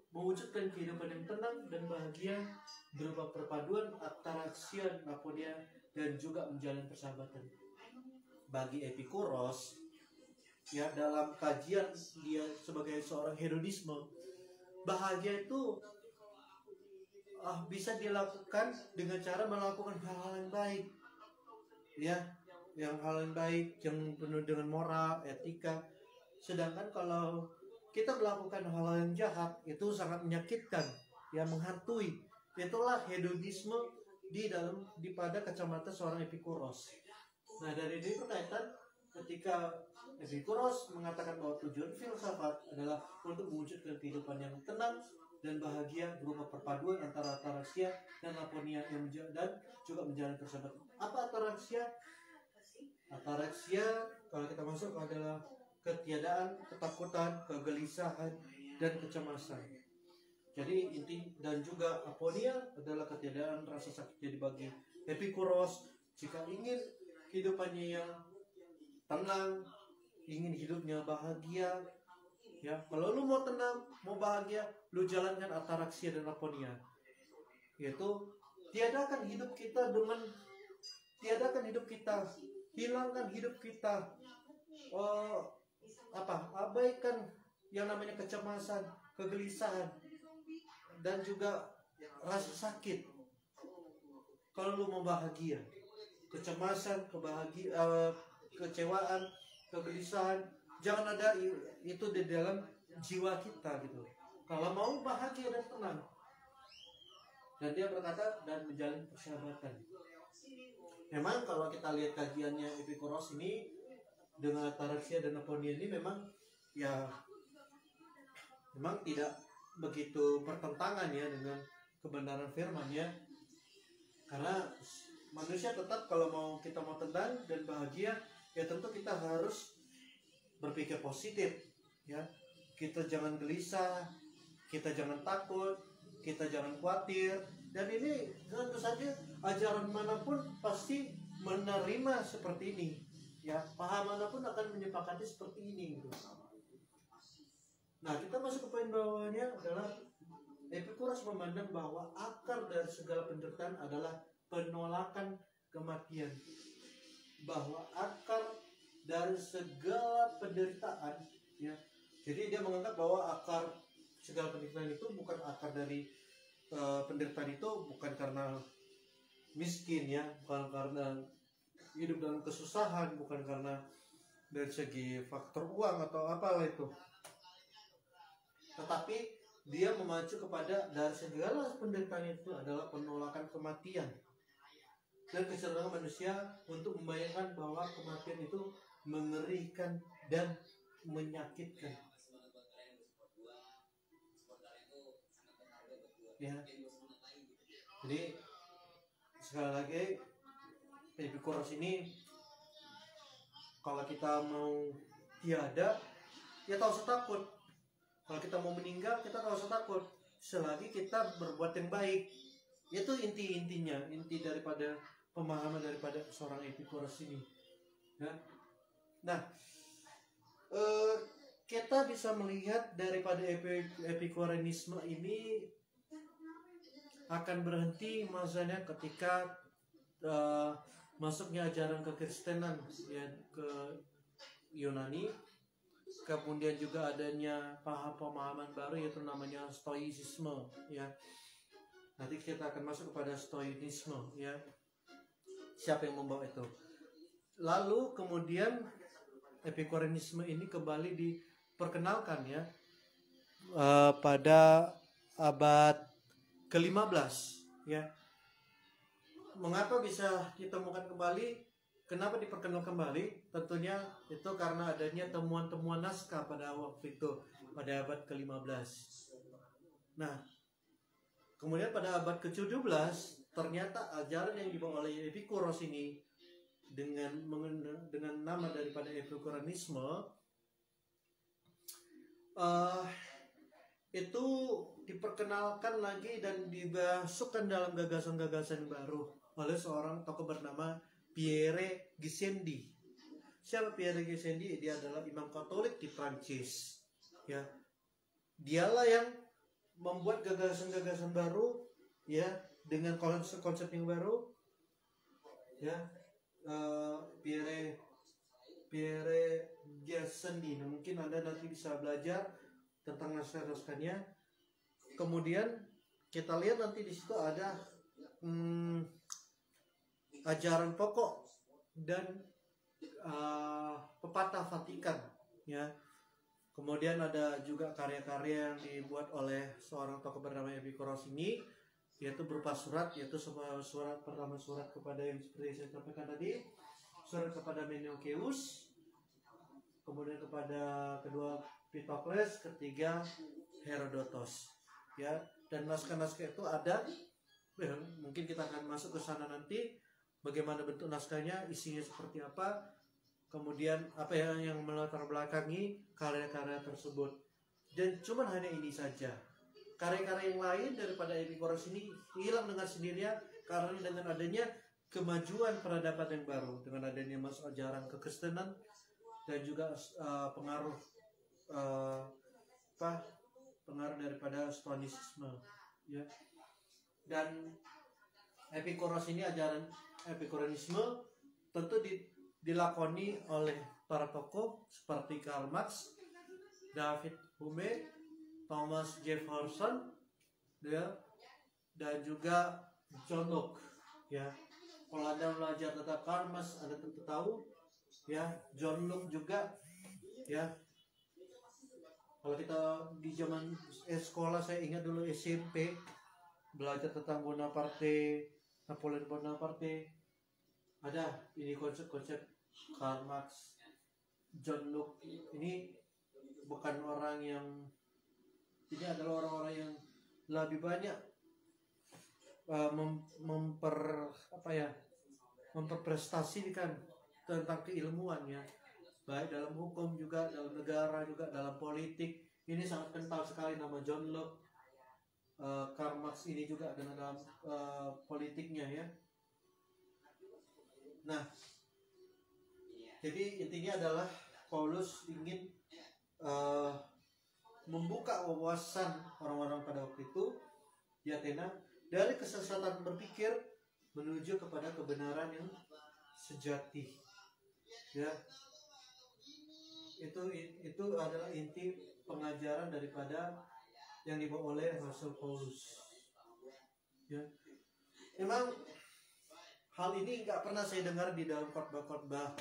mewujudkan kehidupan yang tenang dan bahagia berupa perpaduan antara aksian apodia dan juga menjalin persahabatan. Bagi Epikuros, ya, dalam kajian dia sebagai seorang hedonisme, bahagia itu bisa dilakukan dengan cara melakukan hal-hal yang baik, ya, yang hal yang baik, yang penuh dengan moral, etika. Sedangkan kalau kita melakukan hal-hal yang jahat, itu sangat menyakitkan, ya, menghantui. Itulah hedonisme pada kacamata seorang Epikuros. Nah, dari ini berkaitan ketika Epikuros mengatakan bahwa tujuan filsafat adalah untuk mewujudkan kehidupan yang tenang dan bahagia berupa perpaduan antara ataraksia dan laponia dan juga menjalani persahabatan. Apa ataraksia? Ataraksia kalau kita masuk adalah ketiadaan, ketakutan, kegelisahan, dan kecemasan. Jadi inti, dan juga aponia adalah ketiadaan rasa sakit. Jadi bagi Epikuros, jika ingin kehidupannya yang tenang, ingin hidupnya bahagia, ya, kalau lu mau tenang, mau bahagia, lu jalankan ataraksia dan aponia, yaitu tiadakan hidup kita, hilangkan hidup kita, abaikan yang namanya kecemasan, kegelisahan, dan juga rasa sakit. Kalau lu mau bahagia, kecemasan, kecewaan, kegelisahan, jangan ada itu di dalam jiwa kita gitu. Kalau mau bahagia dan tenang. Dan dia berkata, dan menjalin persahabatan. Memang kalau kita lihat kajiannya Epikuros ini dengan ataraksia dan aponia ini memang tidak begitu bertentangan ya dengan kebenaran firman ya. Karena manusia tetap kalau kita mau tenang dan bahagia, ya tentu kita harus berpikir positif ya. Kita jangan gelisah, kita jangan takut, kita jangan khawatir. Dan ini tentu saja ajaran manapun pasti menerima seperti ini ya. Paham manapun akan menyepakati seperti ini gitu. Nah, kita masuk ke poin bawahnya adalah Epikuros memandang bahwa akar dari segala penderitaan adalah penolakan kematian. Bahwa akar dari segala penderitaan ya. Jadi dia menganggap bahwa akar segala penderitaan itu bukan akar dari penderitaan itu bukan karena miskin ya, bukan karena hidup dalam kesusahan, bukan karena dari segi faktor uang atau apalah itu. Tetapi dia memacu kepada dari segala penderitaan itu adalah penolakan kematian dan kecenderungan manusia untuk membayangkan bahwa kematian itu mengerikan dan menyakitkan. Ya. Jadi sekali lagi Epikuros ini kalau kita mau tiada, ya tak usah takut. Kalau kita mau meninggal, kita tak usah takut. Selagi kita berbuat yang baik. Itu inti-intinya, inti daripada pemahaman daripada seorang Epikuros ini. Ya. Nah, kita bisa melihat daripada Epikureanisme ini akan berhenti masanya ketika masuknya ajaran kekristenan ya ke Yunani, kemudian juga adanya pemahaman baru yaitu namanya Stoicisme ya. Nanti kita akan masuk kepada Stoicisme ya. Siapa yang membawa itu? Lalu kemudian Epikureanisme ini kembali diperkenalkan ya pada abad ke-15 ya. Mengapa bisa ditemukan kembali? Kenapa diperkenalkan kembali? Tentunya itu karena adanya temuan-temuan naskah pada waktu itu, pada abad ke-15. Nah, kemudian pada abad ke-17 ternyata ajaran yang dibawa oleh Epikuros ini dengan nama daripada Epikureanisme itu diperkenalkan lagi dan dimasukkan dalam gagasan-gagasan baru oleh seorang tokoh bernama Pierre Gassendi. Siapa Pierre Gassendi? Dia adalah imam Katolik di Prancis. Ya, dialah yang membuat gagasan-gagasan baru, ya, dengan konsep yang baru. Ya, Pierre Gassendi. Mungkin Anda nanti bisa belajar tentang naskah-naskahnya. Kemudian kita lihat nanti di situ ada ajaran pokok dan pepatah Vatikan, ya. Kemudian ada juga karya-karya yang dibuat oleh seorang tokoh bernama Epikuros ini, yaitu berupa surat, yaitu surat pertama, surat kepada yang seperti saya sampaikan tadi, surat kepada Meneukeus, kemudian kepada kedua Pitokles, ketiga Herodotos, ya. Dan naskah-naskah itu ada, ya, mungkin kita akan masuk ke sana nanti, bagaimana bentuk naskahnya, isinya seperti apa, kemudian apa yang melatar belakangi karya-karya tersebut. Dan cuman hanya ini saja. Karya-karya yang lain daripada Epikuros ini hilang dengan sendirinya karena dengan adanya kemajuan peradaban yang baru, dengan adanya masuk ajaran kekristenan dan juga pengaruh pengaruh daripada Stoicisme, ya. Dan Epikuros ini, ajaran Epikureanisme tentu dilakoni oleh para tokoh seperti Karl Marx, David Hume, Thomas Jefferson, ya, dan juga John Locke, ya. Kalau Anda belajar tentang Karl Marx, Anda tentu tahu, ya. John Locke juga, ya. Kalau kita di zaman sekolah, saya ingat dulu SMP belajar tentang Bonaparte, Napoleon Bonaparte, ada ini konsep-konsep Karl Marx, John Locke. Ini bukan orang yang, ini adalah orang-orang yang lebih banyak memperprestasikan tentang keilmuannya, baik dalam hukum juga, dalam negara juga, dalam politik. Ini sangat kental sekali nama John Locke. Karl Marx ini juga dalam politiknya, ya. Nah, jadi intinya adalah Paulus ingin membuka wawasan orang-orang pada waktu itu di Athena dari kesesatan berpikir menuju kepada kebenaran yang sejati, ya. Itu adalah inti pengajaran daripada yang dibawa oleh Rasul Paulus, ya. Memang hal ini nggak pernah saya dengar di dalam khotbah-khotbah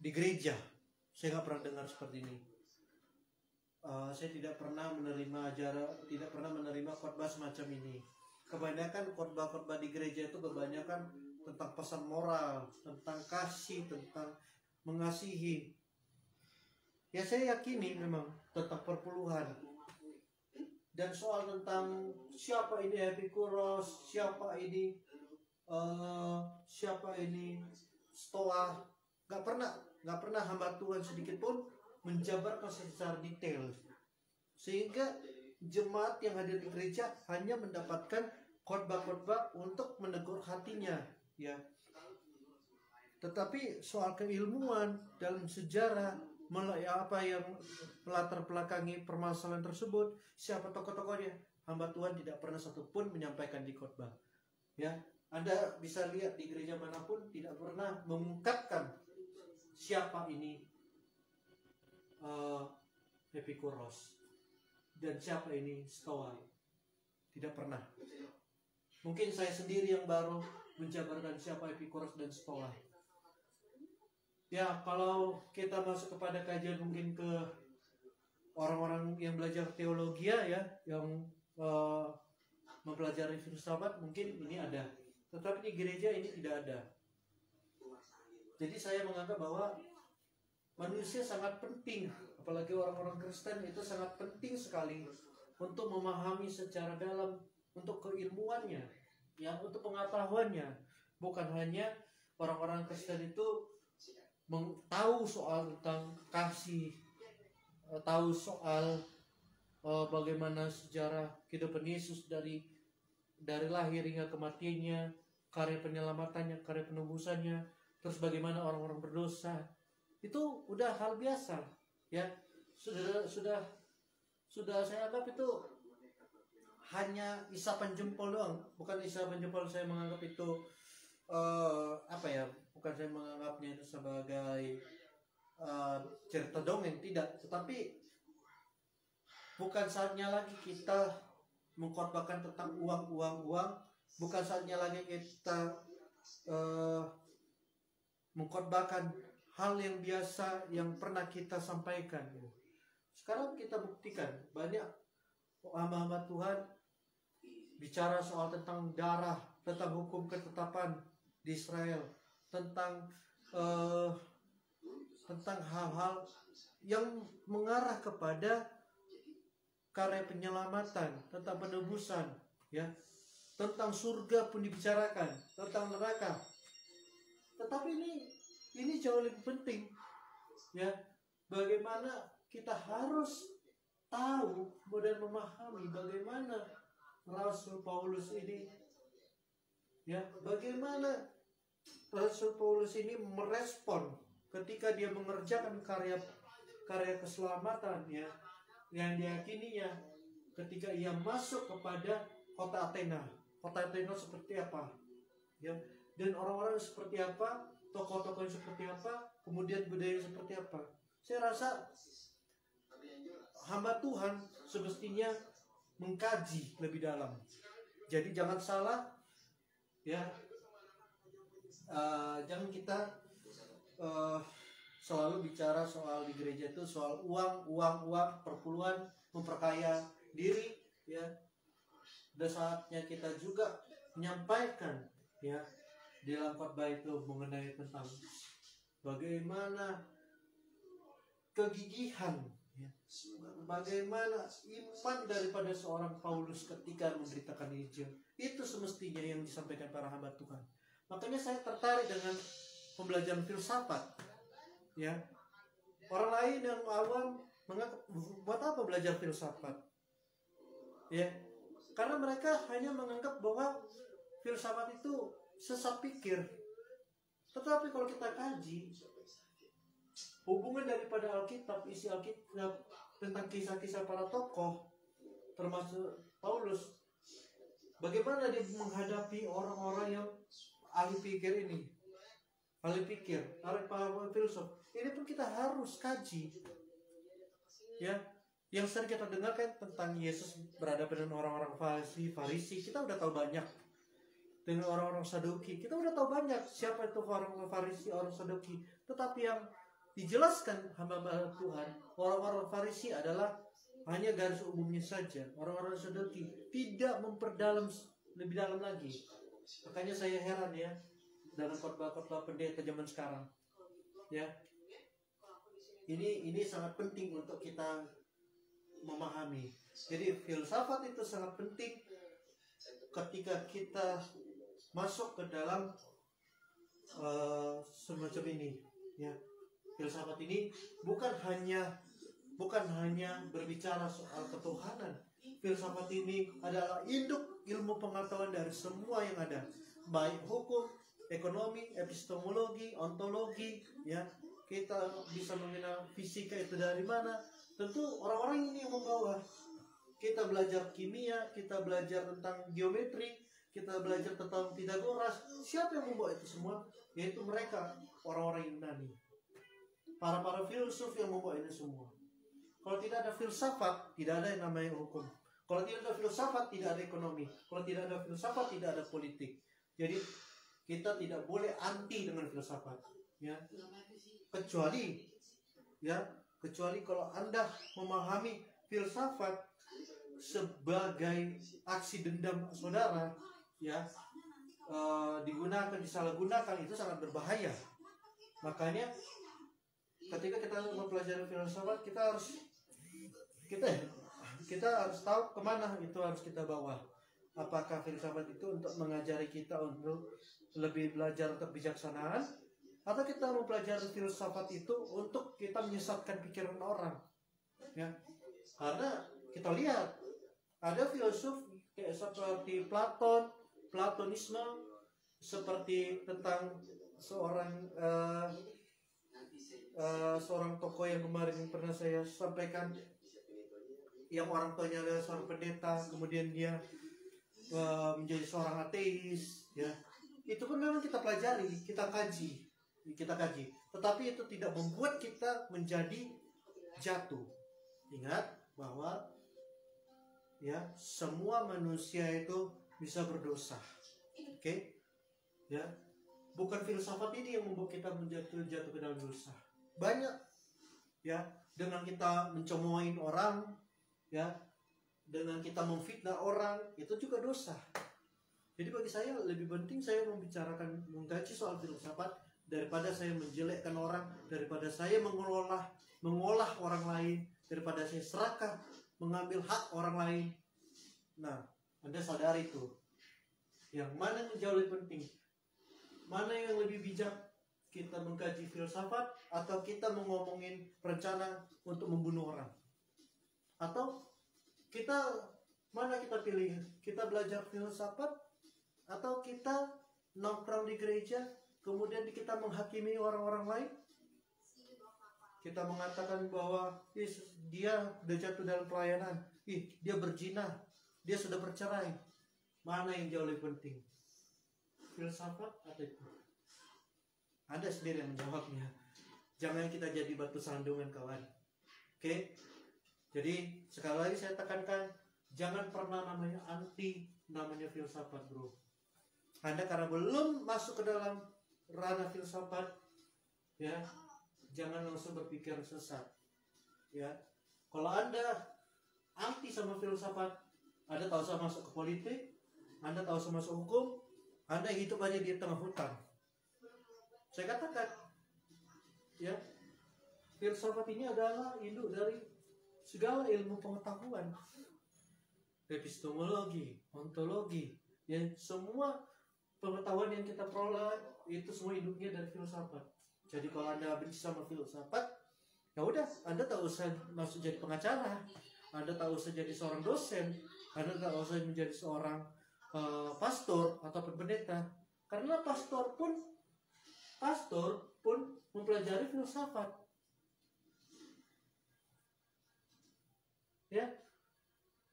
di gereja. Saya nggak pernah dengar seperti ini. Saya tidak pernah menerima khotbah semacam ini. Kebanyakan khotbah-khotbah di gereja itu kebanyakan tentang pesan moral, tentang kasih, tentang mengasihi. Ya, saya yakini memang tentang perpuluhan. Dan soal tentang siapa ini Epikuros, siapa ini Stoa, nggak pernah hamba Tuhan sedikit pun menjabarkan secara detail, sehingga jemaat yang hadir di gereja hanya mendapatkan khotbah-khotbah untuk menegur hatinya, ya. Tetapi soal keilmuan dalam sejarah, apa yang melatar belakangi permasalahan tersebut, siapa tokoh-tokohnya, hamba Tuhan tidak pernah satupun menyampaikan di khotbah, ya. Anda bisa lihat di gereja manapun tidak pernah mengungkapkan siapa ini Epikuros dan siapa ini Stoa. Tidak pernah. Mungkin saya sendiri yang baru menjabarkan siapa Epikuros dan Stoa. Ya, kalau kita masuk kepada kajian mungkin ke orang-orang yang belajar teologi, ya, yang mempelajari filsafat, mungkin ini ada. Tetapi di gereja ini tidak ada. Jadi saya menganggap bahwa manusia sangat penting, apalagi orang-orang Kristen itu sangat penting sekali untuk memahami secara dalam, untuk keilmuannya, ya, untuk pengetahuannya. Bukan hanya orang-orang Kristen itu tahu soal tentang kasih, tahu soal bagaimana sejarah kehidupan Yesus dari lahir hingga kematiannya, karya penyelamatannya, karya penebusannya, terus bagaimana orang-orang berdosa. Itu udah hal biasa, ya. Sudah saya anggap itu hanya isapan jempol doang. Bukan isapan jempol saya menganggap itu bukan saya menganggapnya itu sebagai cerita dongeng, tidak. Tetapi bukan saatnya lagi kita mengkhotbahkan tentang uang, bukan saatnya lagi kita mengkhotbahkan hal yang biasa yang pernah kita sampaikan. Sekarang kita buktikan banyak hamba-hamba Tuhan bicara soal tentang darah, tentang hukum ketetapan di Israel, tentang hal-hal yang mengarah kepada karya penyelamatan, tentang penebusan, ya, tentang surga pun dibicarakan, tentang neraka. Tetapi ini jauh lebih penting, ya, bagaimana kita harus tahu dan memahami bagaimana Rasul Paulus ini, ya, bagaimana Rasul Paulus ini merespon ketika dia mengerjakan karya keselamatan, ya, yang diyakininya ketika ia masuk kepada kota Athena. Kota Athena seperti apa, ya, dan orang-orang seperti apa, tokoh-tokoh seperti apa, kemudian budaya seperti apa. Saya rasa hamba Tuhan semestinya mengkaji lebih dalam. Jadi jangan salah, ya, jangan kita selalu bicara soal di gereja itu soal uang, perpuluhan, memperkaya diri, ya. Dan saatnya kita juga menyampaikan, ya, di dalam khotbah itu mengenai tentang bagaimana kegigihan, ya, bagaimana iman daripada seorang Paulus ketika memberitakan Injil. Itu semestinya yang disampaikan para hamba Tuhan. Makanya saya tertarik dengan pembelajaran filsafat, ya. Orang lain yang awam menganggap, buat apa belajar filsafat, ya, karena mereka hanya menganggap bahwa filsafat itu sesat pikir. Tetapi kalau kita kaji hubungan daripada Alkitab, isi Alkitab tentang kisah-kisah para tokoh, termasuk Paulus, bagaimana dia menghadapi orang-orang yang ahli pikir ini, ahli filsuf. Ini pun kita harus kaji, ya. Yang sering kita dengarkan tentang Yesus berhadapan dengan orang-orang Farisi, kita udah tahu banyak. Dengan orang-orang Saduki, kita udah tahu banyak siapa itu orang-orang Farisi, orang Saduki. Tetapi yang dijelaskan hamba-hamba Tuhan, orang-orang Farisi adalah hanya garis umumnya saja. Orang-orang Saduki tidak memperdalam lebih dalam lagi. Makanya saya heran, ya, dalam khotbah-khotbah pendeta zaman sekarang, ya. Ini sangat penting untuk kita memahami. Jadi filsafat itu sangat penting ketika kita masuk ke dalam semacam ini, ya. Filsafat ini bukan hanya berbicara soal ketuhanan. Filsafat ini adalah induk ilmu pengetahuan dari semua yang ada, baik hukum, ekonomi, epistemologi, ontologi, ya. Kita bisa mengenal fisika itu dari mana. Tentu orang-orang ini yang membawa. Kita belajar kimia, kita belajar tentang geometri, kita belajar tentang Pitagoras. Siapa yang membawa itu semua? Yaitu mereka, orang-orang Yunani. Para filsuf yang membawa ini semua. Kalau tidak ada filsafat, tidak ada yang namanya hukum. Kalau tidak ada filsafat, tidak ada ekonomi. Kalau tidak ada filsafat, tidak ada politik. Jadi kita tidak boleh anti dengan filsafat, ya. Kecuali kalau Anda memahami filsafat sebagai aksi dendam saudara, ya, disalahgunakan, itu sangat berbahaya. Makanya ketika kita mempelajari filsafat, kita harus tahu kemana itu harus kita bawa. Apakah filsafat itu untuk mengajari kita untuk lebih belajar kebijaksanaan, atau kita mempelajari filsafat itu untuk kita menyesatkan pikiran orang, ya. Karena kita lihat ada filsuf kayak seperti Platonisme, seperti tentang seorang tokoh yang kemarin pernah saya sampaikan, yang orang tuanya adalah seorang pendeta, kemudian dia menjadi seorang ateis, ya. Itu pun memang kita pelajari, kita kaji. Tetapi itu tidak membuat kita menjadi jatuh. Ingat bahwa ya, semua manusia itu bisa berdosa. Oke? Ya. Bukan filsafat ini yang membuat kita jatuh ke dalam dosa. Banyak, ya, dengan kita mencemoohin orang, ya, dengan kita memfitnah orang, itu juga dosa. Jadi bagi saya lebih penting saya mengkaji soal filsafat daripada saya menjelekkan orang, daripada saya mengolah orang lain, daripada saya serakah mengambil hak orang lain. Nah, Anda sadari itu. Yang mana yang jauh lebih penting? Mana yang lebih bijak? Kita mengkaji filsafat atau kita ngomongin rencana untuk membunuh orang? Atau mana kita pilih? Kita belajar filsafat atau kita nongkrong di gereja kemudian kita menghakimi orang-orang lain? Kita mengatakan bahwa dia sudah jatuh dalam pelayanan, dia berzina, dia sudah bercerai. Mana yang jauh lebih penting? Filsafat atau itu? Anda sendiri yang menjawabnya. Jangan kita jadi batu sandungan, kawan. Oke? Jadi sekali lagi saya tekankan, jangan pernah namanya filsafat, bro. Anda karena belum masuk ke dalam ranah filsafat, ya, jangan langsung berpikir sesat. Ya, kalau Anda anti sama filsafat, Anda tak usah masuk ke politik, Anda tak usah masuk hukum, Anda hidup aja di tengah hutan. Saya katakan, ya, filsafat ini adalah induk dari segala ilmu pengetahuan, epistemologi, ontologi, ya, semua pengetahuan yang kita peroleh itu semua induknya dari filsafat. Jadi kalau Anda benci sama filsafat, ya udah, Anda tak usah masuk jadi pengacara, Anda tak usah jadi seorang dosen, Anda tak usah menjadi seorang pastor atau pendeta, karena pastor pun mempelajari filsafat. Ya,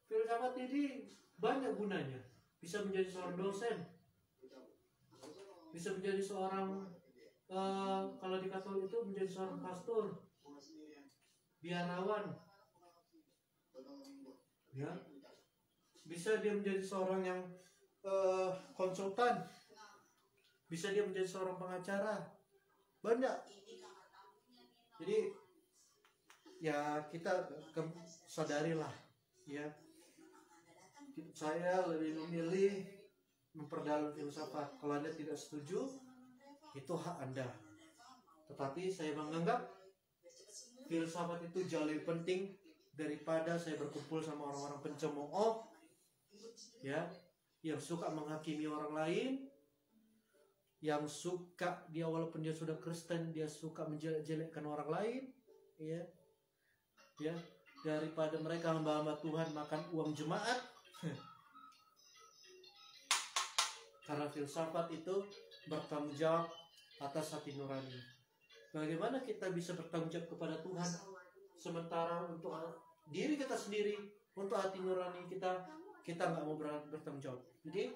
filsafat ini banyak gunanya. Bisa menjadi seorang dosen, bisa menjadi seorang kalau di Katolik itu menjadi seorang pastor, biarawan, ya, bisa dia menjadi seorang yang konsultan, bisa dia menjadi seorang pengacara, banyak. Jadi ya kita sadarilah, ya, saya lebih memilih memperdalam filsafat. Kalau Anda tidak setuju, itu hak Anda. Tetapi saya menganggap filsafat itu jauh lebih penting daripada saya berkumpul sama orang-orang pencemooh, ya, yang suka menghakimi orang lain, yang suka dia walaupun dia sudah Kristen dia suka menjelek-jelekkan orang lain, ya, daripada mereka hamba-hamba Tuhan makan uang jemaat. Karena filsafat itu bertanggung jawab atas hati nurani. Bagaimana kita bisa bertanggung jawab kepada Tuhan sementara untuk diri kita sendiri, untuk hati nurani kita nggak mau bertanggung jawab. Jadi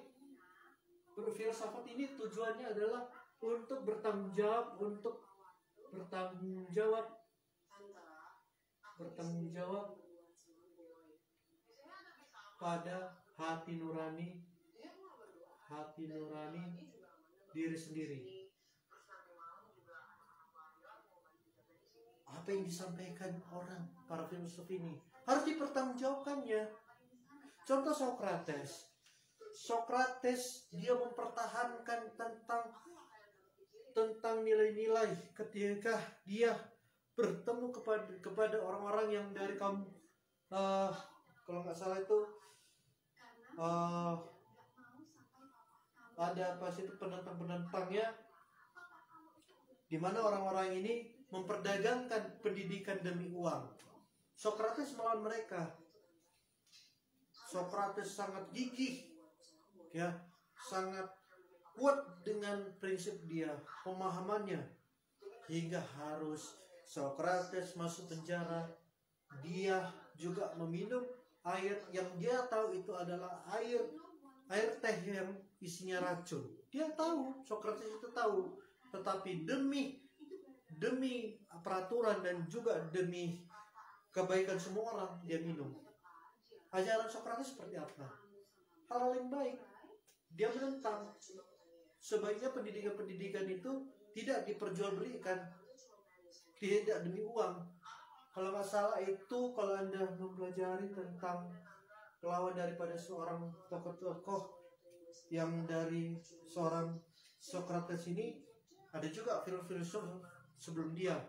filsafat ini tujuannya adalah untuk bertanggung jawab pada hati nurani diri sendiri. Apa yang disampaikan para filsuf ini harus dipertanggungjawabkannya. Contoh Sokrates dia mempertahankan tentang nilai-nilai ketika dia bertemu kepada orang-orang yang dari kaum kalau nggak salah itu ada pas itu penentang-penentangnya, di mana orang-orang ini memperdagangkan pendidikan demi uang. Sokrates melawan mereka. Sokrates sangat gigih, ya, sangat kuat dengan prinsip dia, pemahamannya, hingga harus Sokrates masuk penjara. Dia juga meminum air yang dia tahu itu adalah air teh yang isinya racun. Dia tahu, Sokrates itu tahu, tetapi demi peraturan dan juga demi kebaikan semua orang dia minum. ajaran Sokrates seperti apa? Hal yang baik. Dia menentang sebaiknya pendidikan itu tidak diperjualbelikan, tidak demi uang. Kalau nggak salah itu, kalau Anda mempelajari tentang lawan daripada seorang tokoh-tokoh yang dari seorang Sokrates ini, ada juga filsuf sebelum dia.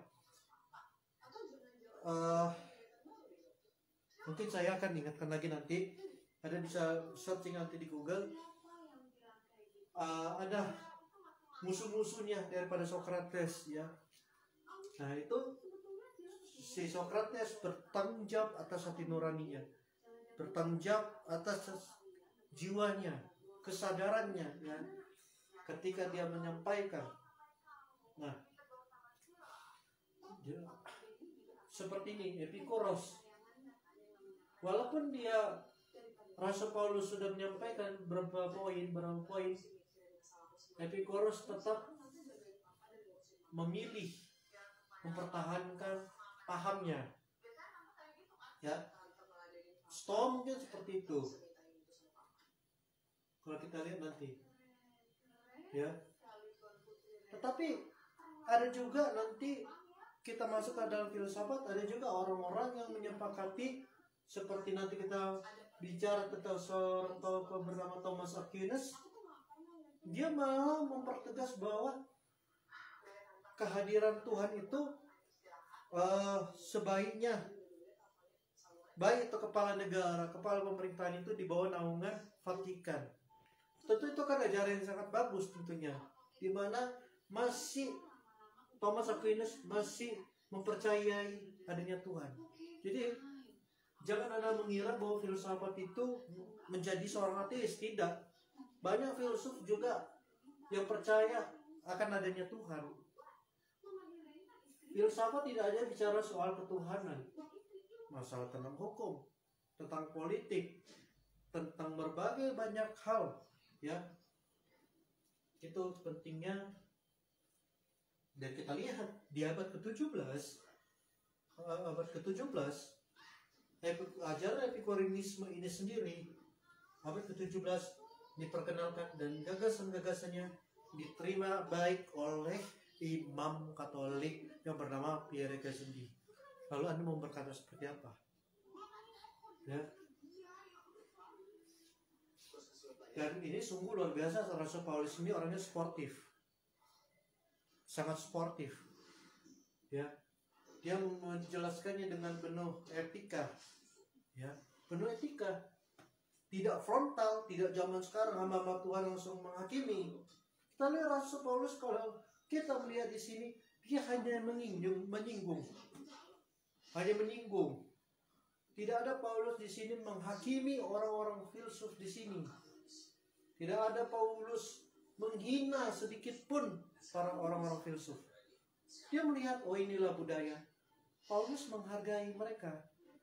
Mungkin saya akan ingatkan lagi nanti. Ada bisa searching nanti di Google. Ada musuh-musuhnya daripada Sokrates ya. Nah itu si Sokrates bertanggung jawab atas hati nuraninya, bertanggung jawab atas jiwanya, kesadarannya ya, ketika dia menyampaikan. Nah seperti ini Epikuros, walaupun dia Rasul Paulus sudah menyampaikan berapa poin, Epikuros tetap memilih mempertahankan pahamnya ya. Stoa mungkin seperti itu kalau kita lihat nanti ya. Tetapi ada juga nanti kita masuk ke dalam filsafat, ada juga orang-orang yang menyepakati seperti nanti kita bicara tentang seorang tokoh bernama Thomas Aquinas. Dia malah mempertegas bahwa kehadiran Tuhan itu sebaiknya baik itu kepala negara, kepala pemerintahan itu di bawah naungan Vatikan. Tentu itu kan ajaran yang sangat bagus tentunya, di mana masih Thomas Aquinas masih mempercayai adanya Tuhan. Jadi jangan Anda mengira bahwa filsafat itu menjadi seorang ateis. Tidak. Banyak filsuf juga yang percaya akan adanya Tuhan. Filsafat tidak hanya bicara soal ketuhanan, masalah tentang hukum, tentang politik, tentang berbagai banyak hal ya. Itu pentingnya. Dan kita lihat di abad ke-17 ajaran Epikureanisme ini sendiri abad ke-17 diperkenalkan dan gagasan-gagasannya diterima baik oleh imam Katolik yang bernama Pierre Gassendi. Lalu Anda mau berkata seperti apa? Ya. Dan ini sungguh luar biasa. Rasul Paulus ini orangnya sportif, sangat sportif. Ya, dia menjelaskannya dengan penuh etika. Ya, penuh etika. Tidak frontal, tidak zaman sekarang hamba-hamba Tuhan langsung menghakimi. Kita lihat Rasul Paulus, kalau kita melihat di sini, dia hanya menyinggung. Hanya menyinggung. Tidak ada Paulus di sini menghakimi orang-orang filsuf di sini. Tidak ada Paulus menghina sedikit pun para orang-orang filsuf. Dia melihat, oh inilah budaya. Paulus menghargai mereka.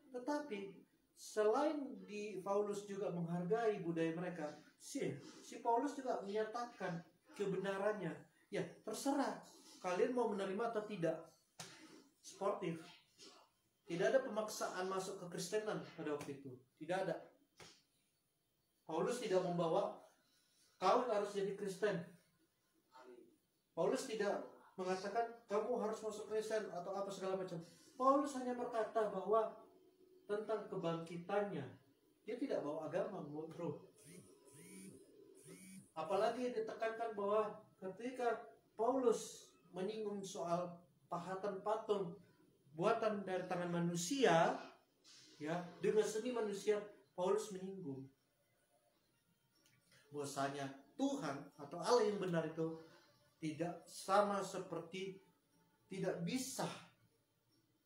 Tetapi selain di Paulus juga menghargai budaya mereka, si Paulus juga menyatakan kebenarannya. Ya, terserah kalian mau menerima atau tidak. Sportif. Tidak ada pemaksaan masuk ke Kristenan pada waktu itu. Tidak ada. Paulus tidak membawa kau harus jadi Kristen. Paulus tidak mengatakan kamu harus masuk Kristen atau apa segala macam. Paulus hanya berkata bahwa tentang kebangkitannya. Dia tidak bawa agama, bro. Apalagi ditekankan bahwa ketika Paulus menyinggung soal pahatan patung buatan dari tangan manusia, ya, dengan seni manusia, Paulus menyinggung bahwasanya Tuhan atau Allah yang benar itu tidak sama seperti, tidak bisa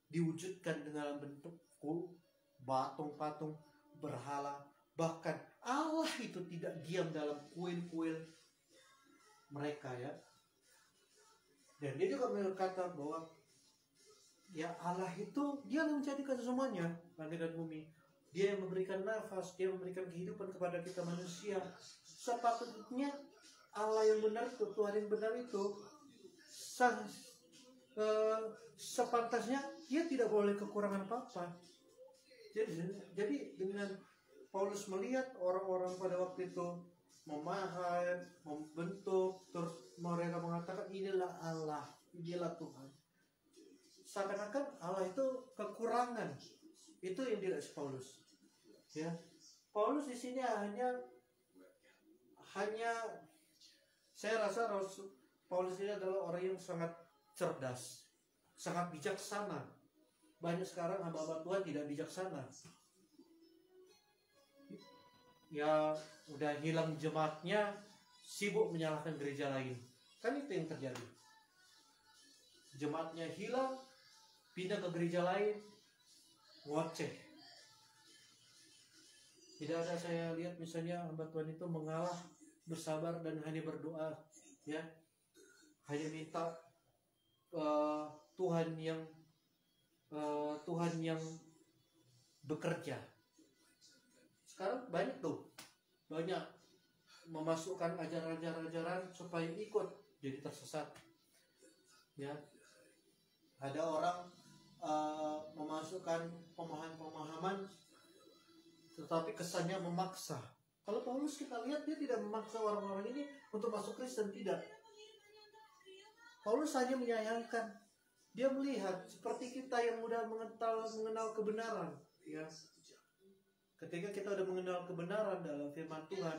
diwujudkan dalam bentuk patung-patung berhala. Bahkan Allah itu tidak diam dalam kuil-kuil mereka ya. Dan dia juga berkata bahwa ya Allah itu dia yang menjadikan semuanya, langit dan bumi. Dia yang memberikan nafas, dia memberikan kehidupan kepada kita manusia. Sepatutnya Allah yang benar itu, Tuhan yang benar itu, sepantasnya dia tidak boleh kekurangan apa-apa. Jadi dengan Paulus melihat orang-orang pada waktu itu memahat, membentuk, terus mereka mengatakan inilah Allah, inilah Tuhan. Seakan-akan Allah itu kekurangan. Itu yang dilihat Paulus. Ya, Paulus di sini hanya saya rasa Paulus ini adalah orang yang sangat cerdas, sangat bijaksana. Banyak sekarang hamba-hamba Tuhan tidak bijaksana. Ya udah hilang jemaatnya, sibuk menyalahkan gereja lain. Kan itu yang terjadi. Jemaatnya hilang, pindah ke gereja lain, ngoceh. Tidak ada saya lihat misalnya hamba Tuhan itu mengalah, bersabar dan hanya berdoa, ya, hanya minta Tuhan yang bekerja. Sekarang banyak memasukkan ajaran-ajaran supaya ikut jadi tersesat. Ya, ada orang memasukkan pemahaman tetapi kesannya memaksa. Kalau Paulus kita lihat dia tidak memaksa orang-orang ini untuk masuk Kristen, tidak. Paulus hanya menyayangkan. Dia melihat seperti kita yang mudah mengenal kebenaran, ya. Ketika kita sudah mengenal kebenaran dalam firman Tuhan,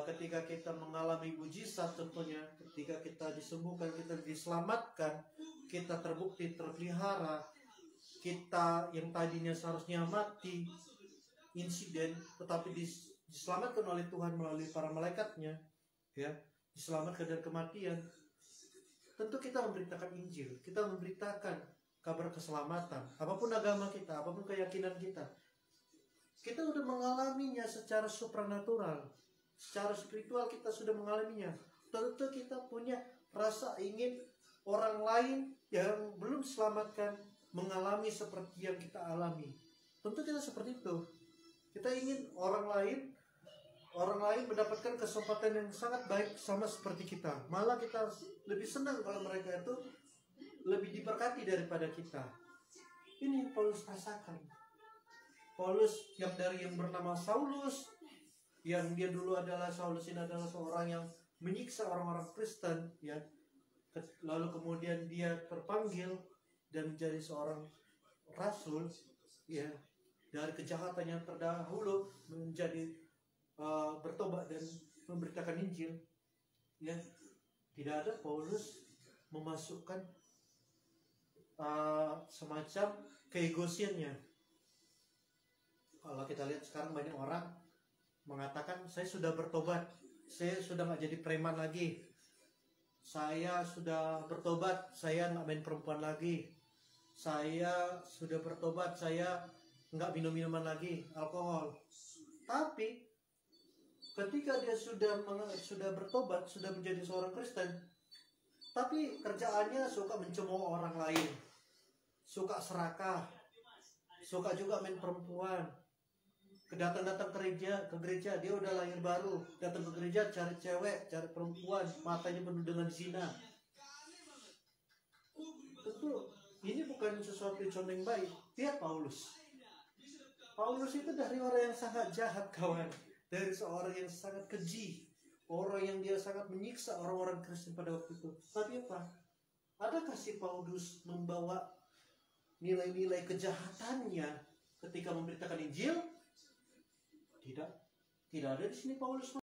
ketika kita mengalami mujizat tentunya, ketika kita disembuhkan, kita diselamatkan, kita terbukti terpelihara, kita yang tadinya seharusnya mati, insiden, tetapi diselamatkan oleh Tuhan melalui para malaikatnya, ya, diselamatkan dari kematian. Tentu kita memberitakan Injil, kita memberitakan kabar keselamatan, apapun agama kita, apapun keyakinan kita. Kita sudah mengalaminya secara supranatural, secara spiritual kita sudah mengalaminya. Tentu kita punya rasa ingin orang lain yang belum diselamatkan mengalami seperti yang kita alami. Tentu kita seperti itu. Kita ingin orang lain mendapatkan kesempatan yang sangat baik sama seperti kita. Malah kita lebih senang kalau mereka itu lebih diberkati daripada kita. Ini yang Paulus rasakan. Paulus yang bernama Saulus, yang dia dulu adalah Saulus ini adalah seorang yang menyiksa orang-orang Kristen, ya. Lalu kemudian dia terpanggil dan menjadi seorang rasul, ya. Dari kejahatan yang terdahulu menjadi bertobat dan memberitakan Injil, ya. Tidak ada Paulus memasukkan semacam keegosiannya. Kalau kita lihat sekarang banyak orang mengatakan saya sudah bertobat, saya sudah nggak jadi preman lagi, saya sudah bertobat, saya nggak main perempuan lagi, saya sudah bertobat, saya nggak minum minuman lagi, alkohol. Tapi ketika dia sudah bertobat, sudah menjadi seorang Kristen, tapi kerjaannya suka mencemooh orang lain, suka serakah, suka juga main perempuan, datang ke gereja, dia udah lahir baru, datang ke gereja cari cewek, cari perempuan, matanya penuh dengan zina. Tentu ini bukan sesuatu yang baik. Lihat Paulus itu dari orang yang sangat jahat, kawan, dari seorang yang sangat keji, orang yang dia sangat menyiksa orang-orang Kristen pada waktu itu. Tapi apa? Adakah si Paulus membawa nilai-nilai kejahatannya ketika memberitakan Injil? Tidak ada di sini Paulus